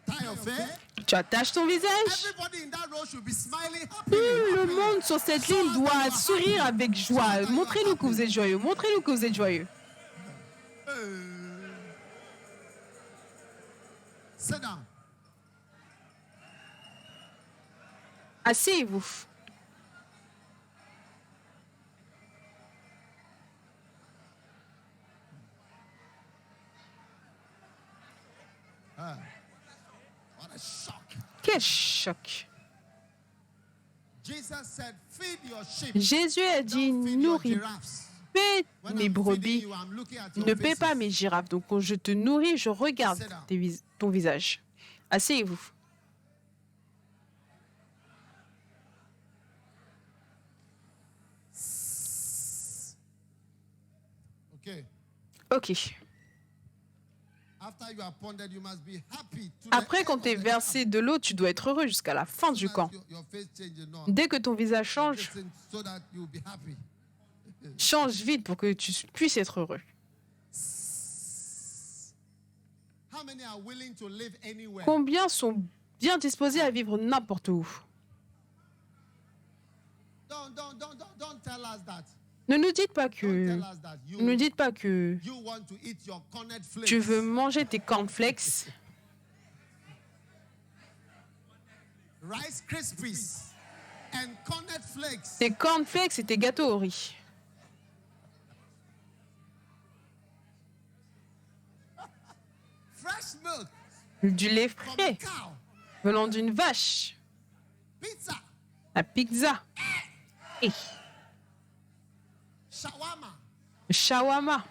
Tie your face. Tu attaches ton visage. Everybody in that row should be smiling happily. Tout le happily. monde sur cette ligne doit sourire avec joie. Montrez-nous que vous êtes joyeux. Montrez-nous que vous êtes joyeux. Sit down. Asseyez-vous. What a shock. Quel choc. Jesus said, feed your sheep. Jésus a dit, Don't feed your nourris, giraffes. paie When mes I'm feeding brebis, you, I'm looking at your ne paie pas faces. mes girafes. Donc quand je te nourris, je regarde ton visage. Asseyez-vous. Okay. Ok. After you are pounded, you must be happy. To Après, the quand end tu es of the versé de l'eau, tu dois être heureux jusqu'à la fin camp. du So that camp. your face changes, no. Dès que ton visage change, Listen, so that you'll be happy. change vite pour que tu puisses être heureux. How many are willing to live anywhere? Combien sont bien disposés à vivre n'importe où? Don't tell us that. Ne nous dites pas Don't que... tell us that. Ne nous dites pas que You want to eat your corned flakes. tu veux manger tes cornflakes, Rice Krispies and corned flakes. tes cornflakes et tes gâteaux au riz. Fresh milk Du lait from a frais cow. venant d'une vache. Pizza. La pizza. Et Shawarma. le shawarma.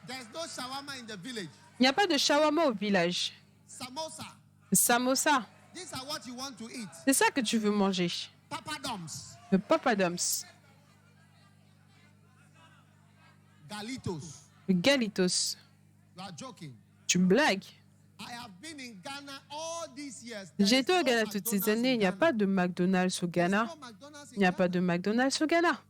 There's no shawarma in the village. Il n'y a pas de shawarma au village. Samosa. Le samosa. These are what you want to eat. C'est ça que tu veux manger. Papadoms. Le papadums. Galitos. Le galitos. You are joking. Tu blagues. I have been in Ghana all these years. There J'ai is été au no Ghana toutes ces McDonald's années. in Il n'y a Ghana. pas de McDonald's au There's Ghana. no McDonald's in Il n'y a pas Ghana. de McDonald's au Ghana.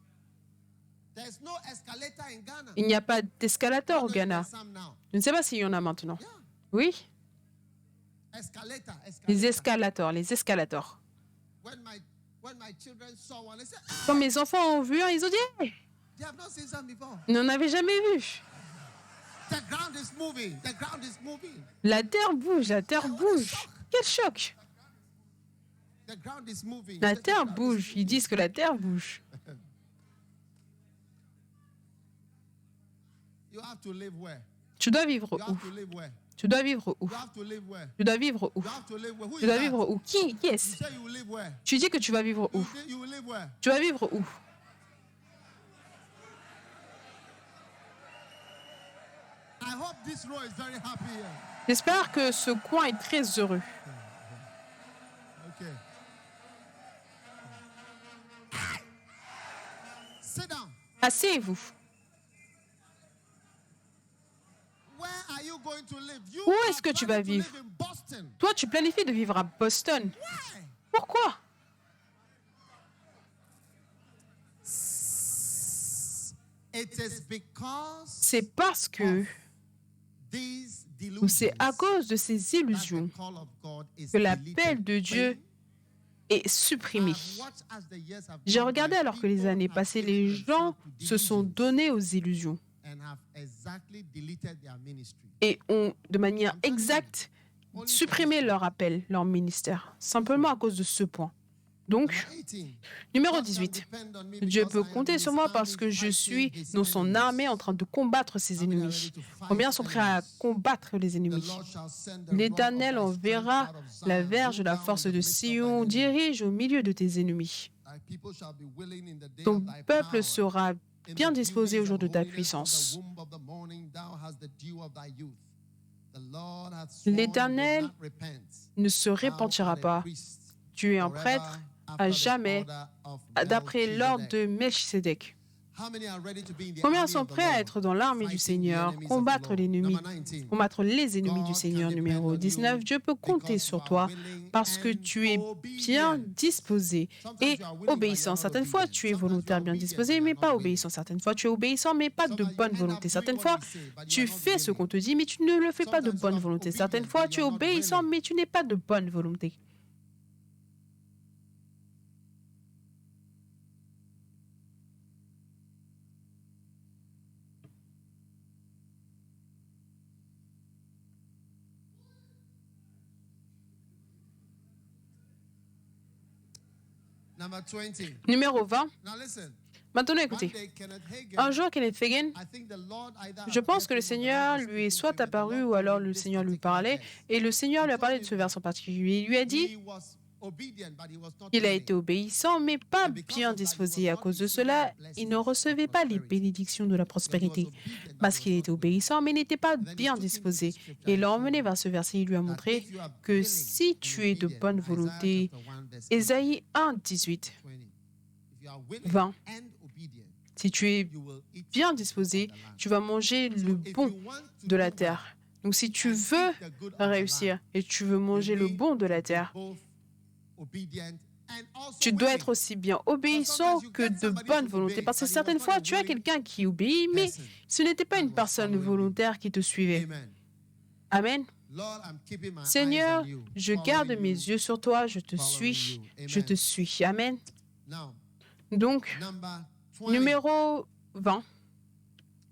There's no escalator in Ghana. Il n'y a pas d'escalator au I don't know if Ghana. there's some now. Je ne sais pas s'il y en a maintenant. Yeah. Oui. Escalator. Les escalators, les escalators. When my children saw one, they said, Quand mes enfants ont vu un, ils ont dit hey, they have not seen some before. on n'en avait jamais vu. The ground is moving. The ground is moving. La terre bouge, la terre bouge. Quel choc! The ground is moving. La terre bouge. Ils disent que la terre bouge. You have to live where? Tu dois vivre You où? have to live where? Tu dois vivre où? You have to live where? Tu dois vivre où? You have to live where? Who Tu is dois that? vivre où? Qui You est-ce? say you will live where? Tu dis que tu vas vivre où? You will live where? Tu vas vivre où? I hope this row is very happy here. J'espère que ce coin est très heureux. Okay. Sit down. Asseyez-vous. Where are you going to live? You Où are est-ce que tu planning vas to vivre? live in Boston. Toi, tu planifies de vivre à Boston. Why? Pourquoi? It is because C'est parce que, these ou c'est delusions à cause de ces that illusions the call of God is que deleted. l'appel de Dieu est supprimé. I've watched as the years have J'ai gone regardé by, alors que les people années have passées, given les themselves gens to se sont delusions donnés aux illusions and have exactly deleted their ministry. et ont, de manière exacte, supprimé leur appel, leur ministère, simplement à cause de ce point. Donc, Number 18. numéro God can 18. depend on me Dieu because peut I am compter in sur his moi army parce que je fighting suis his dans son enemies. armée en train de combattre ses How many are ennemis. ready to fight Combien sont prêts à enemies? combattre les The ennemis? Lord shall send the L'Éternel rod of thy enverra strength out of la Zion, verge de rule la down force the de midst of thine Sion, enemies. dirige au milieu de tes ennemis. Thy people shall be willing in the day Ton of thy peuple power. sera In bien the disposé au dews jour of de ta holiness, from puissance. the womb of the morning, thou hast the dew of thy youth. The Lord hath sworn, L'Éternel will not repent. ne se Thou repentira art a pas. priest Tu es un forever prêtre after à the jamais, order of d'après l'ordre Melchizedek. de Melchisédek. How many are ready to be in the Combien army sont of the prêts à Lord? être dans l'armée du Fighting the Seigneur, enemies of the combattre Lord. l'ennemi, Number 19. combattre les ennemis du God Seigneur? can Numéro depend on 19, you Dieu peut compter because sur you are toi willing parce que and tu es bien obedient. disposé Sometimes et you are willing, but you obéissant. are not Certaines fois, obedient. tu es Sometimes you volontaire, are bien obedient, disposé, but you mais are not pas willing. obéissant. Certaines fois, tu es obéissant, mais pas de Sometimes you bonne end up volonté. doing Certaines what fois, we say, but you tu are not fais ce willing. qu'on te dit, mais tu ne le fais pas de Sometimes you bonne are volonté. Certaines obedient, fois, but tu es you are not obéissant, willing. mais tu n'es pas de bonne volonté. Number 20. Numéro 20. Now listen. Maintenant, One écoutez. day, Kenneth Un Hagin, jour, Kenneth Hagin, I think the Lord either je pense appeared que le to him or the Seigneur Lord was lui est speaking soit to him, and the apparu Lord ou alors told him le this Seigneur lui particular parlait verse. et le Seigneur lui a He parlé told de ce him verset en particulier. Il lui a dit, He was obedient, but he was not il a willing. été obéissant mais pas And because bien of that, he disposé. was À not cause de receiving cela, the il ne blessings recevait of pas les prosperity. bénédictions de la Because he was prospérité obedient, but parce he qu'il was était not willing. obéissant mais n'était pas And then he bien took him to the disposé. scripture Et il and l'a showed emmené him vers ce verset. Il lui a that montré if you are que willing si and tu es de obedient, bonne Isaiah volonté, chapter 1 verse 8, Ésaïe 1, 18, 20. If you are willing 20. and obedient, Si tu es you will eat bien of disposé, the land. tu vas manger So le if bon you want to de la do terre. well Donc si tu and veux eat the good of the réussir land, et tu veux manger you le need bon de to la be terre, both obedient and also tu dois willing. être aussi bien obéissant que de bonne volonté. Parce que certaines fois, tu as quelqu'un qui obéit, mais Person. ce n'était pas That une was personne following you. volontaire qui te suivait. Amen. Amen. Lord, I'm keeping my eyes Seigneur, on you, je following garde you, mes yeux sur toi, je te following suis, you. je Amen. te suis. Amen. Now, Donc, number 20. numéro 20.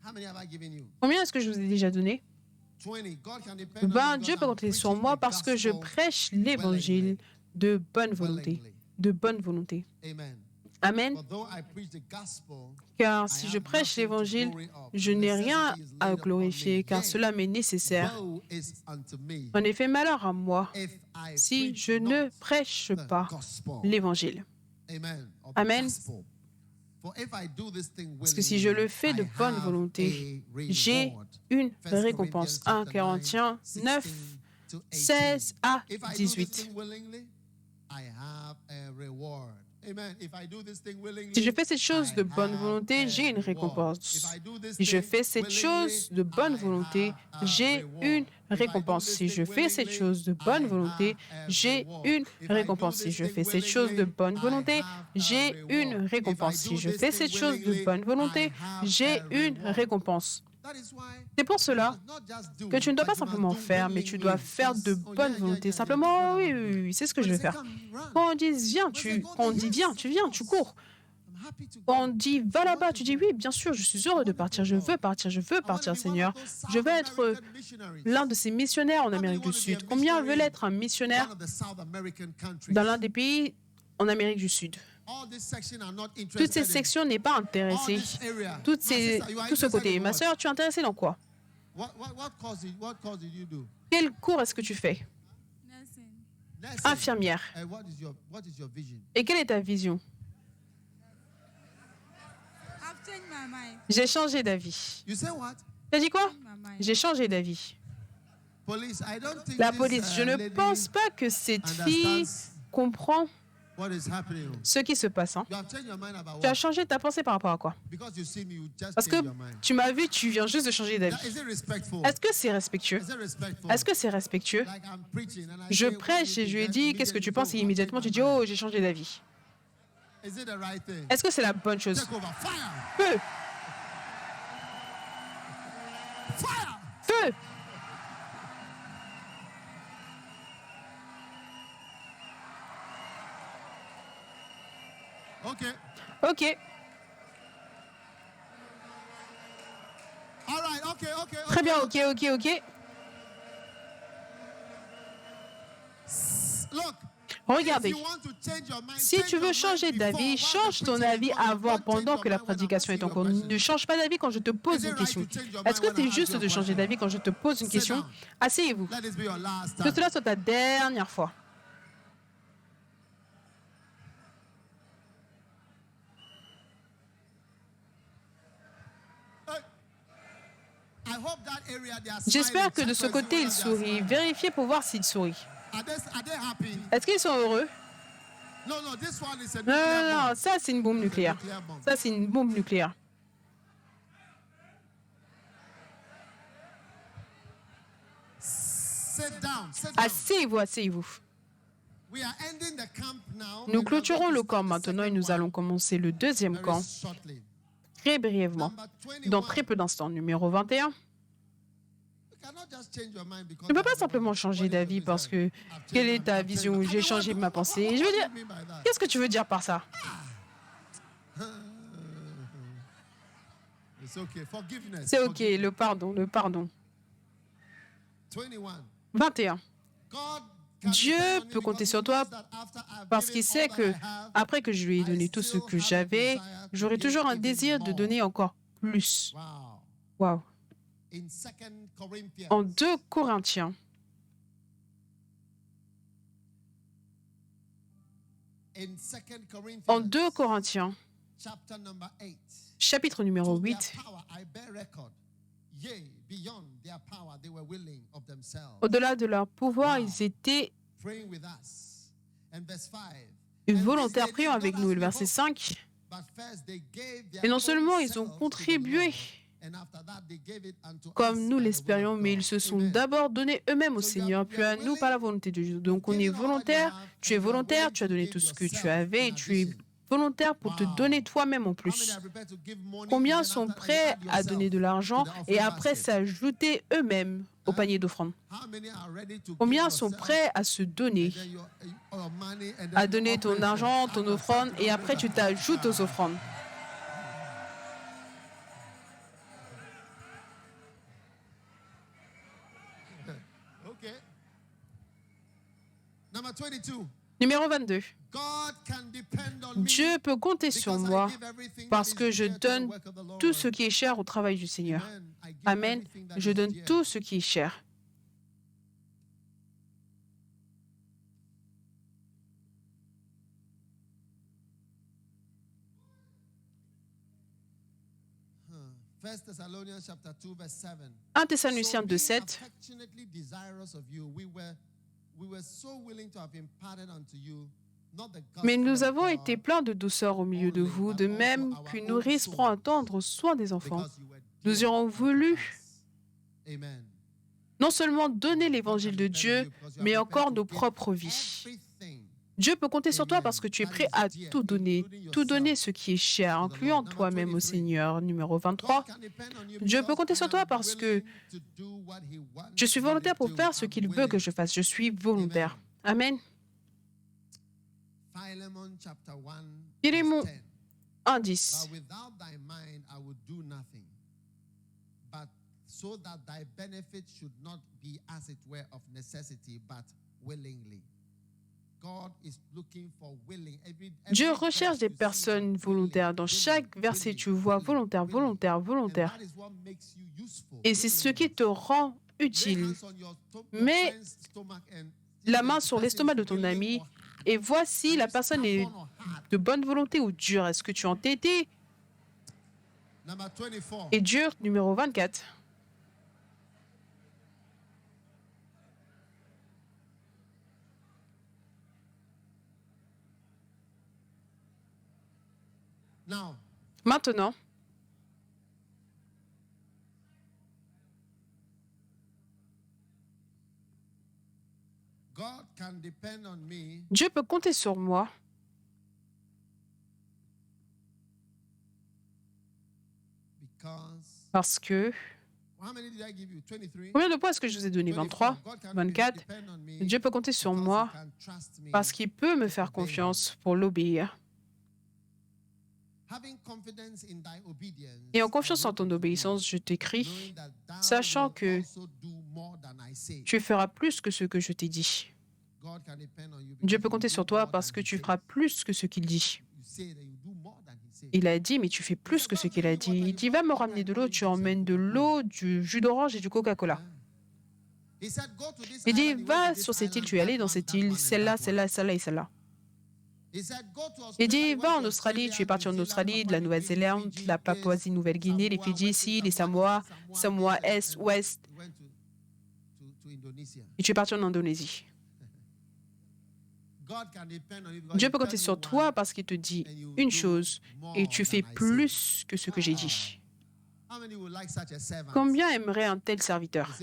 How many have I given you? Combien est-ce que je vous ai déjà donné? 20. God can depend on 20. you Dieu because peut I'm compter sur preaching moi the parce que je gospel prêche l'évangile willingly. de bonne volonté. Willingly. De bonne volonté. Amen. Amen. But though I preach the gospel, Car I si have je prêche nothing to l'évangile, glory of. je n'ai rien Necessity is à laid upon glorifier, me. car Yea, cela m'est nécessaire. woe is unto me En effet, malheur à moi if I si preach je ne not prêche the pas gospel. l'évangile. Amen. Of the Amen. gospel. For if I do this thing Parce que si je le fais de willingly, I bonne have volonté, a j'ai reward. une 1 récompense. 1 Corinthiens 9, 16 à If I do this 18. thing willingly, I have a reward. Amen. If I do this thing willingly, Si je fais cette chose de I bonne have volonté, a j'ai une reward. récompense. If I do this Si je thing fais cette willingly, chose de bonne I volonté, have a j'ai reward. une If I do récompense. this Si je thing fais cette willingly, chose de bonne I volonté, have a j'ai reward. une If I do récompense. this Si je thing fais cette chose de willingly, bonne I volonté, have a j'ai une reward. récompense. If I Si do je this fais thing cette chose de willingly, bonne volonté, I have j'ai a une reward. récompense. C'est pour cela que tu ne dois pas simplement faire, mais tu dois faire de bonne volonté. Simplement, oui, oui, oui, c'est ce que je vais faire. Quand on dit viens, tu viens, tu cours. Quand on dit va là-bas, tu dis oui, bien sûr, je suis heureux de partir, je veux partir, Seigneur. Je veux être l'un de ces missionnaires en Amérique du Sud. Combien veulent être un missionnaire dans l'un des pays en Amérique du Sud? Toutes ces sections n'est pas intéressée. Tout ce côté. Ma sœur, tu es intéressée dans quoi? Quel cours est-ce que tu fais? Infirmière. Et quelle est ta vision? J'ai changé d'avis. Tu as dit quoi? J'ai changé d'avis. La police, je ne pense pas que cette fille comprend ce qui se passe. Hein. Tu as changé ta pensée par rapport à quoi? Parce que tu m'as vu, tu viens juste de changer d'avis. Est-ce que c'est respectueux? Est-ce que c'est respectueux? Je prêche et je lui ai dit, qu'est-ce que tu penses? Et immédiatement, tu dis, oh, j'ai changé d'avis. Est-ce que c'est la bonne chose? Feu! Feu! Ok. Très bien, ok. Regardez, si tu veux changer d'avis, change ton avis avant, pendant que la prédication est en cours. Ne change pas d'avis quand je te pose une question. Est-ce que c'est juste de changer d'avis quand je te pose une question? Asseyez-vous. Que cela soit ta dernière fois. J'espère que de ce côté, il sourit. Vérifiez pour voir s'il sourit. Est-ce qu'ils sont heureux? Non, ça c'est une bombe nucléaire. Ça c'est une bombe nucléaire. Asseyez-vous. Nous clôturons le camp maintenant et nous allons commencer le deuxième camp très brièvement, dans très peu d'instants. Numéro 21. Tu ne peux pas simplement changer d'avis parce que quelle est ta vision? J'ai changé ma pensée. Je veux dire, qu'est-ce que tu veux dire par ça? C'est ok, le pardon. 21. Dieu peut compter sur toi parce qu'il sait que après que je lui ai donné tout ce que j'avais, j'aurai toujours un désir de donner encore plus. Wow. En 2 Corinthiens, chapitre numéro 8, au-delà de leur pouvoir, ils étaient volontaires, priant avec nous. Le verset 5. Et non seulement ils ont contribué comme nous l'espérions, mais ils se sont d'abord donnés eux-mêmes au Seigneur, puis à nous par la volonté de Dieu. Donc on est volontaire, tu es volontaire, tu as donné tout ce que tu avais, et tu es volontaire pour te donner toi-même en plus. Combien sont prêts à donner de l'argent et après s'ajouter eux-mêmes au panier d'offrande? Combien sont prêts à se donner, à donner ton argent, ton offrande, et après tu t'ajoutes aux offrandes? Numéro 22. Dieu peut compter sur moi parce que je donne tout ce qui est cher au travail du Seigneur. Amen. Je donne tout ce qui est cher. Un Thessaloniciens 2:7. Mais nous avons été pleins de douceur au milieu de vous, de même qu'une nourrice prend à tendre soin des enfants. Nous aurons voulu non seulement donner l'évangile de Dieu, mais encore nos propres vies. Dieu peut compter sur toi parce que tu es prêt à tout donner ce qui est cher, incluant toi-même au Seigneur. Numéro 23, Dieu peut compter sur toi parce que je suis volontaire pour faire ce qu'il veut que je fasse. Je suis volontaire. Amen. Philémon 1:10. But without thy mind, I would do nothing. But so that thy benefit should not be as it were of necessity, but willingly. God is looking for willing. Dieu recherche des personnes volontaires. Dans chaque verset, tu vois volontaire, volontaire, volontaire. Et c'est ce qui te rend utile. Mets la main sur l'estomac de ton ami et vois si la personne est de bonne volonté ou dure. Est-ce que tu es entêté et dur? Numéro 24. Maintenant, Dieu peut compter sur moi parce que... Combien de points est-ce que je vous ai donné? 23, 24. Dieu peut compter sur moi parce qu'il peut me faire confiance pour l'obéir. Et en confiance en ton obéissance, je t'écris, sachant que tu feras plus que ce que je t'ai dit. Dieu peut compter sur toi parce que tu feras plus que ce qu'il dit. Il a dit, mais tu fais plus que ce qu'il a dit. Il dit, va me ramener de l'eau, tu emmènes de l'eau, du jus d'orange et du Coca-Cola. Il dit, va sur cette île, tu es allé dans cette île, celle-là, celle-là, celle-là et celle-là. Il dit, va en Australie, tu es parti en Australie, de la Nouvelle-Zélande, de la Papouasie-Nouvelle-Guinée, les Fidji ici, les Samoa, Samoa Est, Ouest, et tu es parti en Indonésie. Dieu peut compter sur toi parce qu'il te dit une chose et tu fais plus que ce que j'ai dit. Combien aimerait un tel serviteur?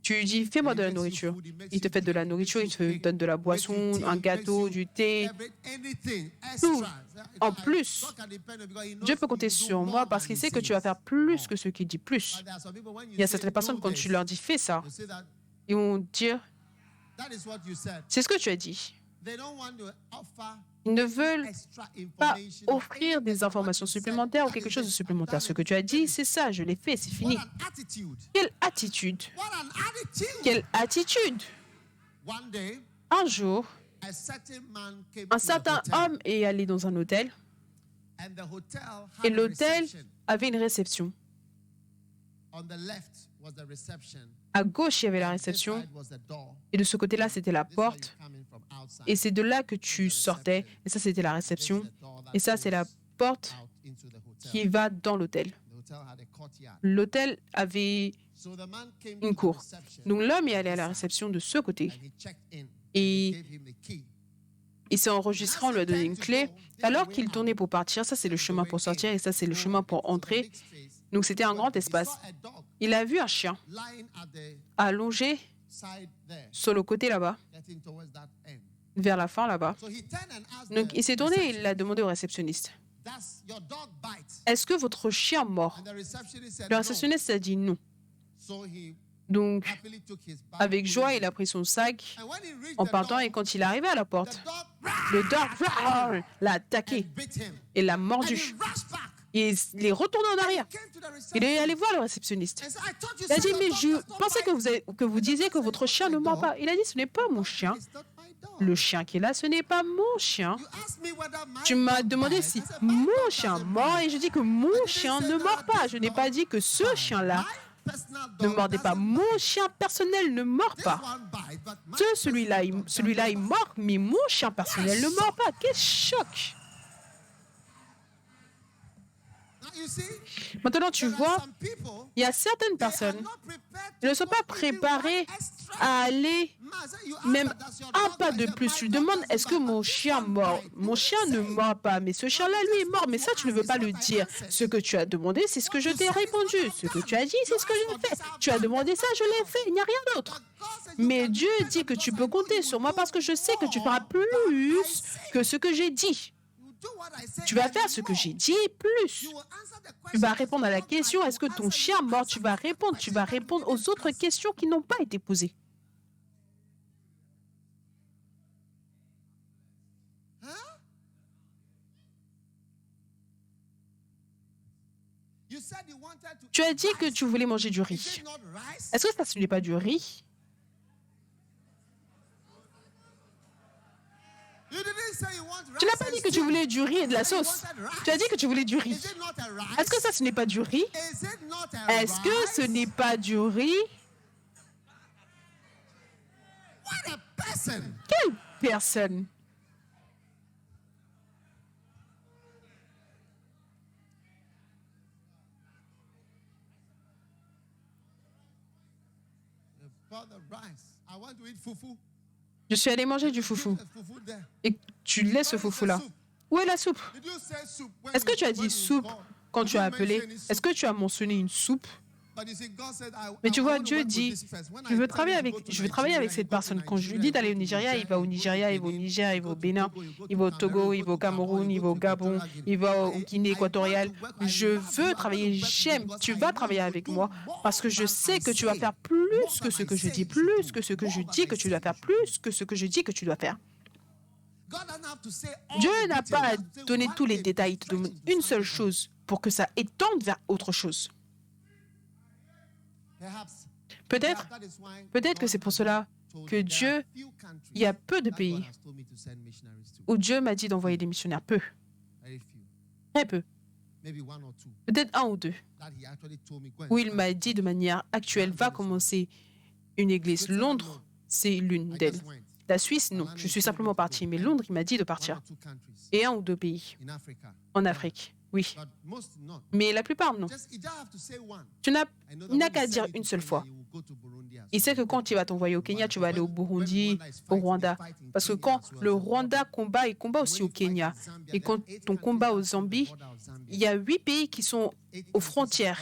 Tu lui dis, fais-moi de la nourriture. Il te fait de la nourriture, il te donne de la boisson, un gâteau, du thé, tout. En plus, Dieu peut compter sur moi parce qu'il sait que tu vas faire plus que ce qu'il dit plus. Il y a certaines personnes, quand tu leur dis, fais ça, ils vont dire, c'est ce que tu as dit. Ils ne veulent pas offrir des informations supplémentaires ou quelque chose de supplémentaire. Ce que tu as dit, c'est ça, je l'ai fait, c'est fini. Quelle attitude! Quelle attitude! Un jour, un certain homme est allé dans un hôtel et l'hôtel avait une réception. À gauche, il y avait la réception et de ce côté-là, c'était la porte. Et c'est de là que tu sortais. Et ça, c'était la réception. Et ça, c'est la porte qui va dans l'hôtel. L'hôtel avait une cour. Donc l'homme est allé à la réception de ce côté. Et il s'est enregistré, on lui a donné une clé. Alors qu'il tournait pour partir, ça c'est le chemin pour sortir et ça c'est le chemin pour entrer. Donc c'était un grand espace. Il a vu un chien allongé sur le côté là-bas, vers la fin là-bas. Donc il s'est tourné et il a demandé au réceptionniste, est-ce que votre chien mord? Le réceptionniste a dit non. Donc, avec joie, il a pris son sac en partant et quand il est arrivé à la porte, le dog l'a attaqué et l'a mordu. Il est retourné en arrière. Il est allé voir le réceptionniste. Il a dit, mais je pensais que vous disiez que votre chien ne mord pas. Il a dit, ce n'est pas mon chien. Le chien qui est là, ce n'est pas mon chien. Tu m'as demandé si mon chien mord et je dis que mon chien ne mord pas. Je n'ai pas dit que ce chien-là ne mordait pas. Mon chien personnel ne mord pas. Celui-là, il mord, mais mon chien personnel ne mord pas. Quel choc! Maintenant, tu vois, il y a certaines personnes qui ne sont pas préparées à aller même un pas de plus. Tu demandes, est-ce que mon chien mord? Mon chien ne mord pas, mais ce chien-là, lui, est mort. Mais ça, tu ne veux pas le dire. Ce que tu as demandé, c'est ce que je t'ai répondu. Ce que tu as dit, c'est ce que j'ai fait. Tu as demandé ça, je l'ai fait. Il n'y a rien d'autre. Mais Dieu dit que tu peux compter sur moi parce que je sais que tu feras plus que ce que j'ai dit. Tu vas faire ce que j'ai dit plus. Tu vas répondre à la question, est-ce que ton chien mord? Tu vas répondre aux autres questions qui n'ont pas été posées. Tu as dit que tu voulais manger du riz. Est-ce que ça, ce n'est pas du riz? Tu n'as pas dit que tu voulais du riz et de la sauce. Tu as dit que tu voulais du riz. Est-ce que ça, ce n'est pas du riz? Est-ce que ce n'est pas du riz? Quelle personne? Je suis allé manger du foufou. Et tu laisses ce foufou-là. Où est la soupe? Est-ce que tu as dit soupe quand tu as appelé? Est-ce que tu as mentionné une soupe? Mais tu vois, Dieu dit, je veux travailler avec cette personne. Quand je lui dis d'aller au Nigeria, il va au Nigeria, il va au Niger, il va au Bénin, il va au Togo, il va au Cameroun, il va au Gabon, il va au Guinée équatoriale. Je veux travailler, j'aime, tu vas travailler avec moi parce que je sais que tu vas faire plus que ce que je dis, plus que ce que je dis que tu dois faire, plus que ce que je dis que tu dois faire. Dieu n'a pas à donner tous les détails, il te demande une seule chose pour que ça étende vers autre chose. Peut-être que c'est pour cela que Dieu, il y a peu de pays où Dieu m'a dit d'envoyer des missionnaires. Peu. Très peu. Peut-être un ou deux. Où il m'a dit de manière actuelle, va commencer une église. Londres, c'est l'une d'elles. La Suisse, non. Je suis simplement parti. Mais Londres, il m'a dit de partir. Et un ou deux pays. En Afrique. Oui. Mais la plupart, non. Tu n'as qu'à dire une seule fois. Il sait que quand tu vas t'envoyer au Kenya, tu vas aller au Burundi, au Rwanda. Parce que quand le Rwanda combat, il combat aussi au Kenya. Et quand on combat au Zambie, il y a 8 pays qui sont aux frontières.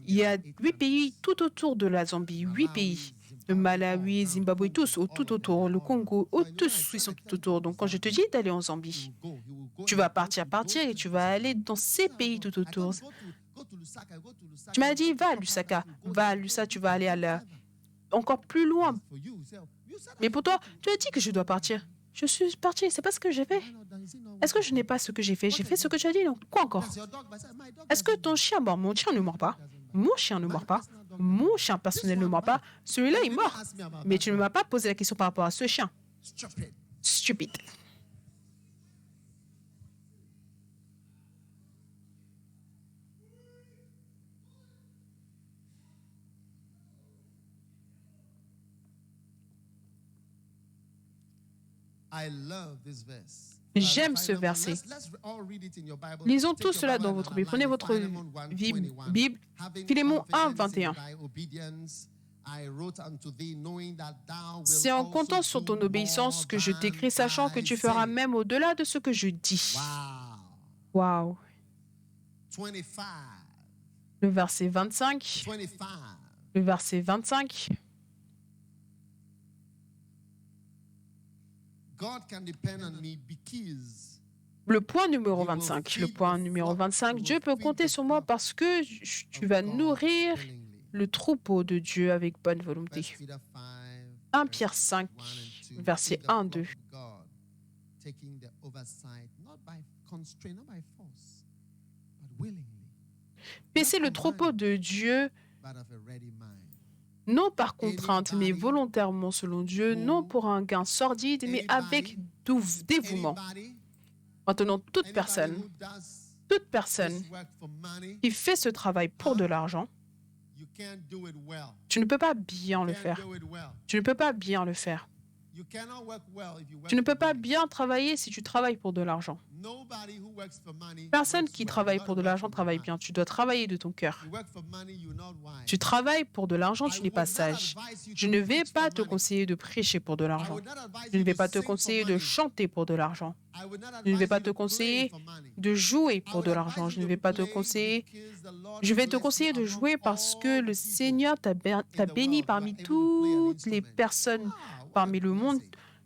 Il y a 8 pays tout autour de la Zambie. 8 pays. Le Malawi, Zimbabwe, tous tout autour. Le Congo, tous ils sont tout autour. Donc quand je te dis d'aller en Zambie, tu vas partir et tu vas aller dans ces pays tout autour. Tu m'as dit, va à Lusaka. Va à Lusaka, tu vas aller encore plus loin. Mais pour toi, tu as dit que je dois partir. Je suis parti, c'est pas ce que j'ai fait. Est-ce que je n'ai pas ce que j'ai fait? J'ai fait ce que tu as dit, non? Quoi encore? Est-ce que ton chien mord? Mon chien ne mord pas. Mon chien ne mord pas. Mon chien personnel ne mord pas. Celui-là, il mord. Mais tu ne m'as pas posé la question par rapport à ce chien. Stupide. J'aime ce verset. Lisons tout cela dans votre Bible. Prenez votre Bible, Philémon 1, 21. C'est en comptant sur ton obéissance que je t'écris, sachant que tu feras même au-delà de ce que je dis. Wow. Le verset 25. Le verset 25. Le point numéro 25. Le point numéro 25. Dieu peut compter sur moi parce que tu vas nourrir le troupeau de Dieu avec bonne volonté. 1 Pierre 5, verset 1-2. Paissez le troupeau de Dieu, non par contrainte, mais volontairement selon Dieu, non pour un gain sordide, mais avec dévouement. Maintenant, toute personne qui fait ce travail pour de l'argent, tu ne peux pas bien le faire. Tu ne peux pas bien le faire. Tu ne peux pas bien travailler si tu travailles pour de l'argent. Personne qui travaille pour de l'argent travaille bien. Tu dois travailler de ton cœur. Tu travailles pour de l'argent, tu n'es pas sage. Je ne vais pas te conseiller de prêcher pour de l'argent. Je ne vais pas te conseiller de chanter pour de l'argent. Je ne vais pas te conseiller de jouer pour de l'argent. Je ne vais pas te conseiller. Je vais te conseiller de jouer parce que le Seigneur t'a béni parmi toutes les personnes parmi le monde.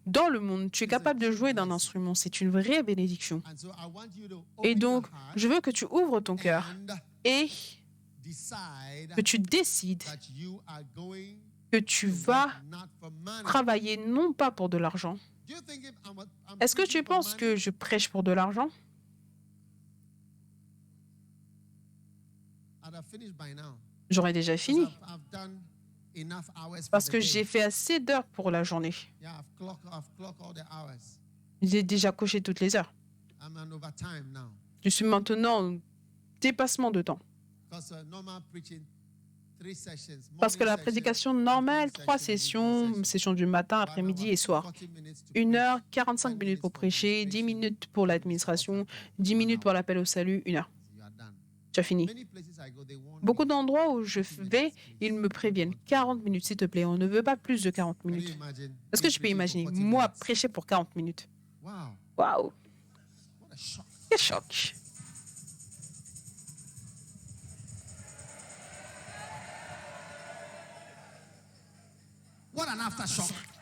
Dans le monde, tu es capable de jouer d'un instrument. C'est une vraie bénédiction. Et donc, je veux que tu ouvres ton cœur et que tu décides que tu vas travailler non pas pour de l'argent. Est-ce que tu penses que je prêche pour de l'argent? J'aurais déjà fini. Parce que j'ai fait assez d'heures pour la journée. J'ai déjà coché toutes les heures. Je suis maintenant en dépassement de temps. Parce que la prédication normale, 3 sessions, session du matin, après-midi et soir. 1 heure, 45 minutes pour prêcher, 10 minutes pour l'administration, 10 minutes pour l'appel au salut, 1 heure. Tu as fini. Beaucoup d'endroits où je vais, ils me préviennent. 40 minutes, s'il te plaît. On ne veut pas plus de 40 minutes. Est-ce que tu peux imaginer, moi, prêcher pour 40 minutes? Waouh! Quel choc!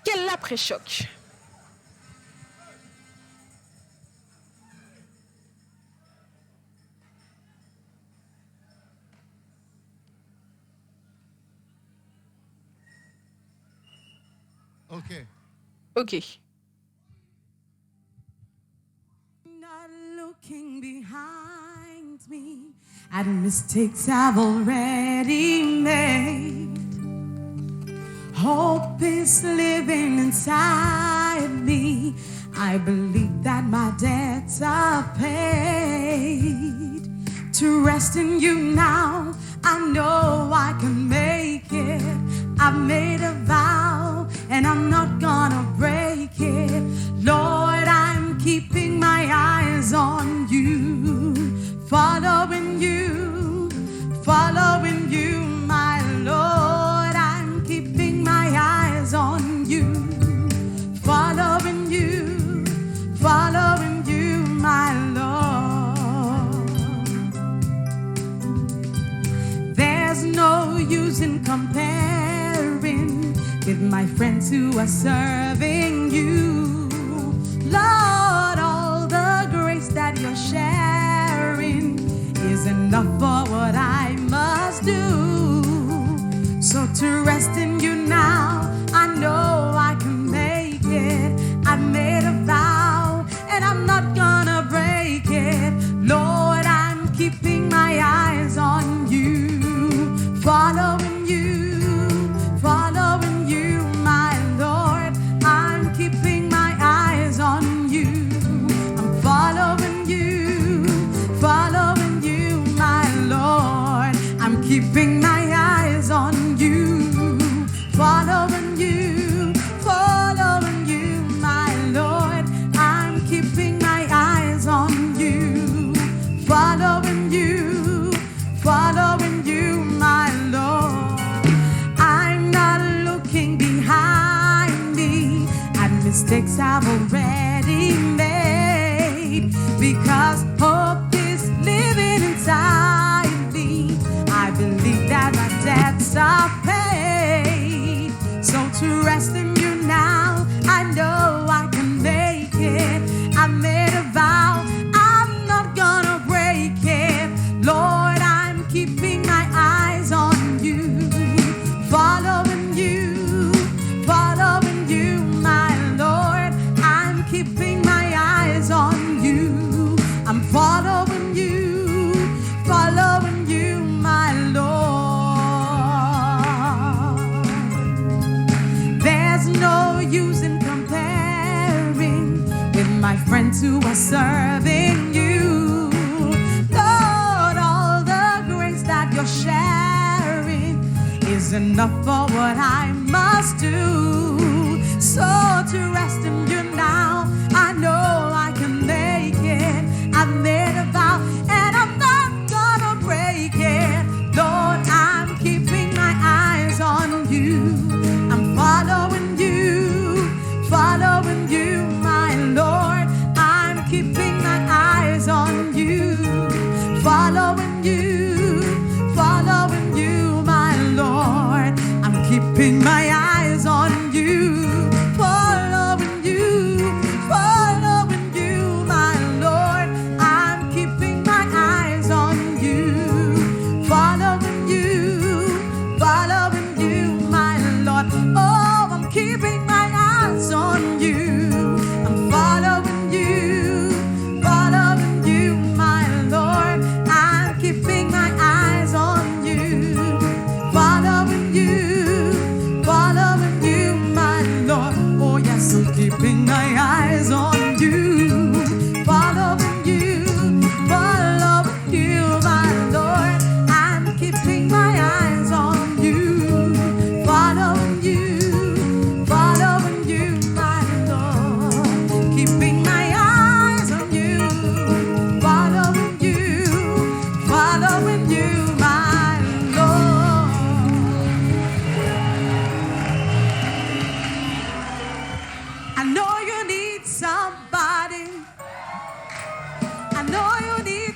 Quel après-choc! OK. Not looking behind me at mistakes I've already made. Hope is living inside me. I believe that my debts are paid. To rest in you now, I know I can make it. I've made a vow and I'm not gonna break it. Lord, I'm keeping my eyes on you, following you, my Lord. I'm keeping my eyes on you, following you, my Lord. There's no use in comparing with my friends who are serving you. Lord, all the grace that you're sharing is enough for what I must do. So to rest in you now, I know I can make it. I've made a vow and I'm not gonna break it. Lord, I'm keeping my eyes on you, following you, my Lord. I'm keeping my eyes on you. I'm following you, my Lord. I'm keeping my eyes on you, following you, my Lord. I'm keeping my eyes on you, following you, my Lord. I'm not looking behind me at mistakes I've already made, because hope is living inside me. I believe that my debts are paid. So to rest in you now, I know I can make it. I made a vow, I'm not gonna break it. Lord, I'm keeping my eyes on you, following you, my Lord. I'm keeping my eyes on you. I'm following you, my Lord. There's no use in comparing with my friends who are serving you. Lord, all the grace that you're sharing is enough for what I must do. So to rest in you now, I know I can make it.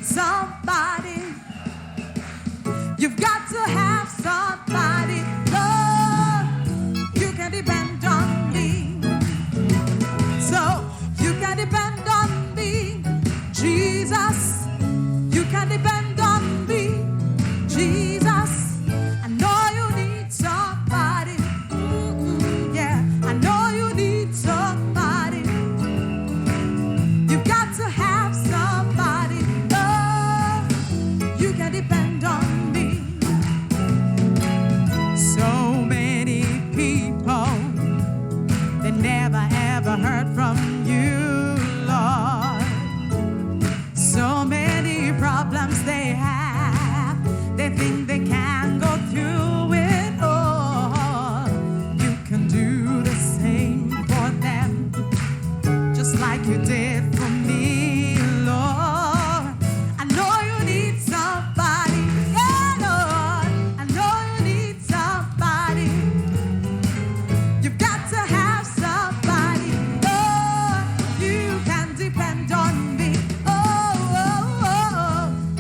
somebody. You've got to have somebody. Lord, you can depend on me. So you can depend on me, Jesus. You can depend on me, Jesus. I know you need somebody. Yeah, I know you need somebody. You've got to have somebody. Lord, you can depend on me. So many people, they never ever heard from you, Lord. So many problems they have, they think they can go through it all. You can do the same for them, just like you did for me, Lord. I know you need somebody, yeah, Lord. I know you need somebody. You've got to have somebody, Lord. You can depend on me.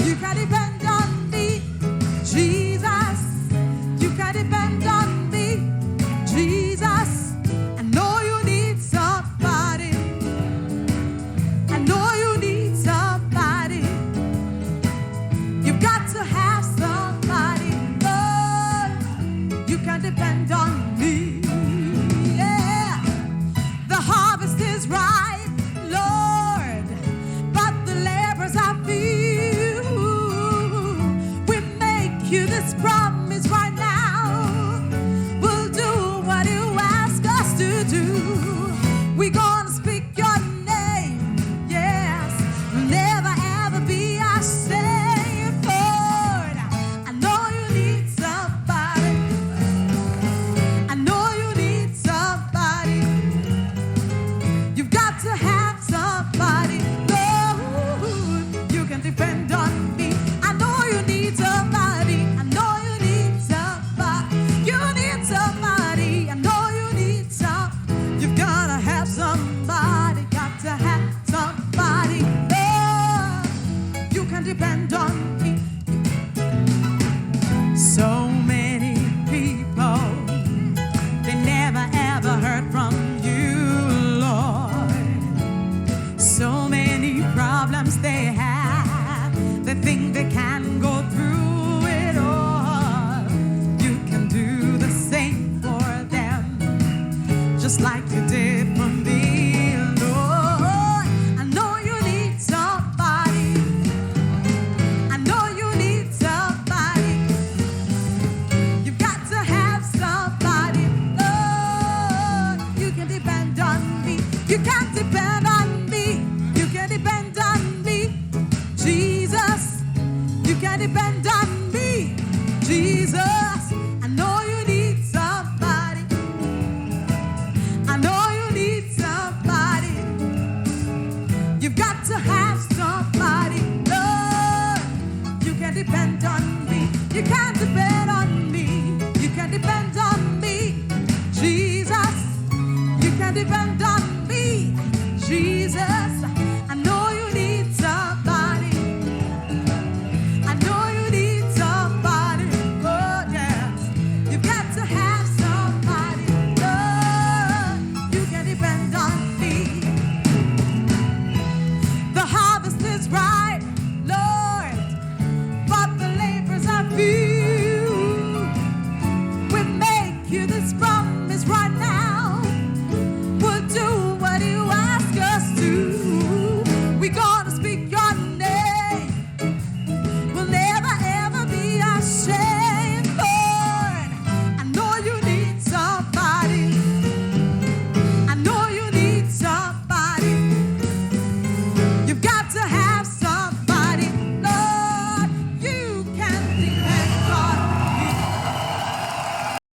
You can depend on me, Jesus. You can depend on me, Jesus. I know you need somebody. I know you need somebody. You've got to have somebody, Lord. You can depend on me. Yeah. The harvest is ripe, Lord, but the laborers are few. We make you this promise right now. We'll do what you ask us to do. We're gonna speak your name, yes. We'll never ever be ashamed, Lord. I know you need somebody. I know you need somebody. You've got to have somebody, Lord. You can depend on me. I know you need somebody. I know you need somebody. You need somebody. I know you need some. You've got to have somebody. Got to have somebody. Lord, you can depend on me. So many people, they never ever heard from you, Lord. So many problems they have, they think they can go through it all. You can do the same for them, just like you did for me, Lord. I know you need somebody. I know you need somebody. You've got to have somebody, Lord. You can depend on me. You can depend on me. You can depend on me, Jesus. You can depend on me, Jesus. I know you need somebody. I know you need somebody. You've got to have somebody, Lord. You can depend on me. You can depend on me. You can depend on me, Jesus. You can depend on me, Jesus.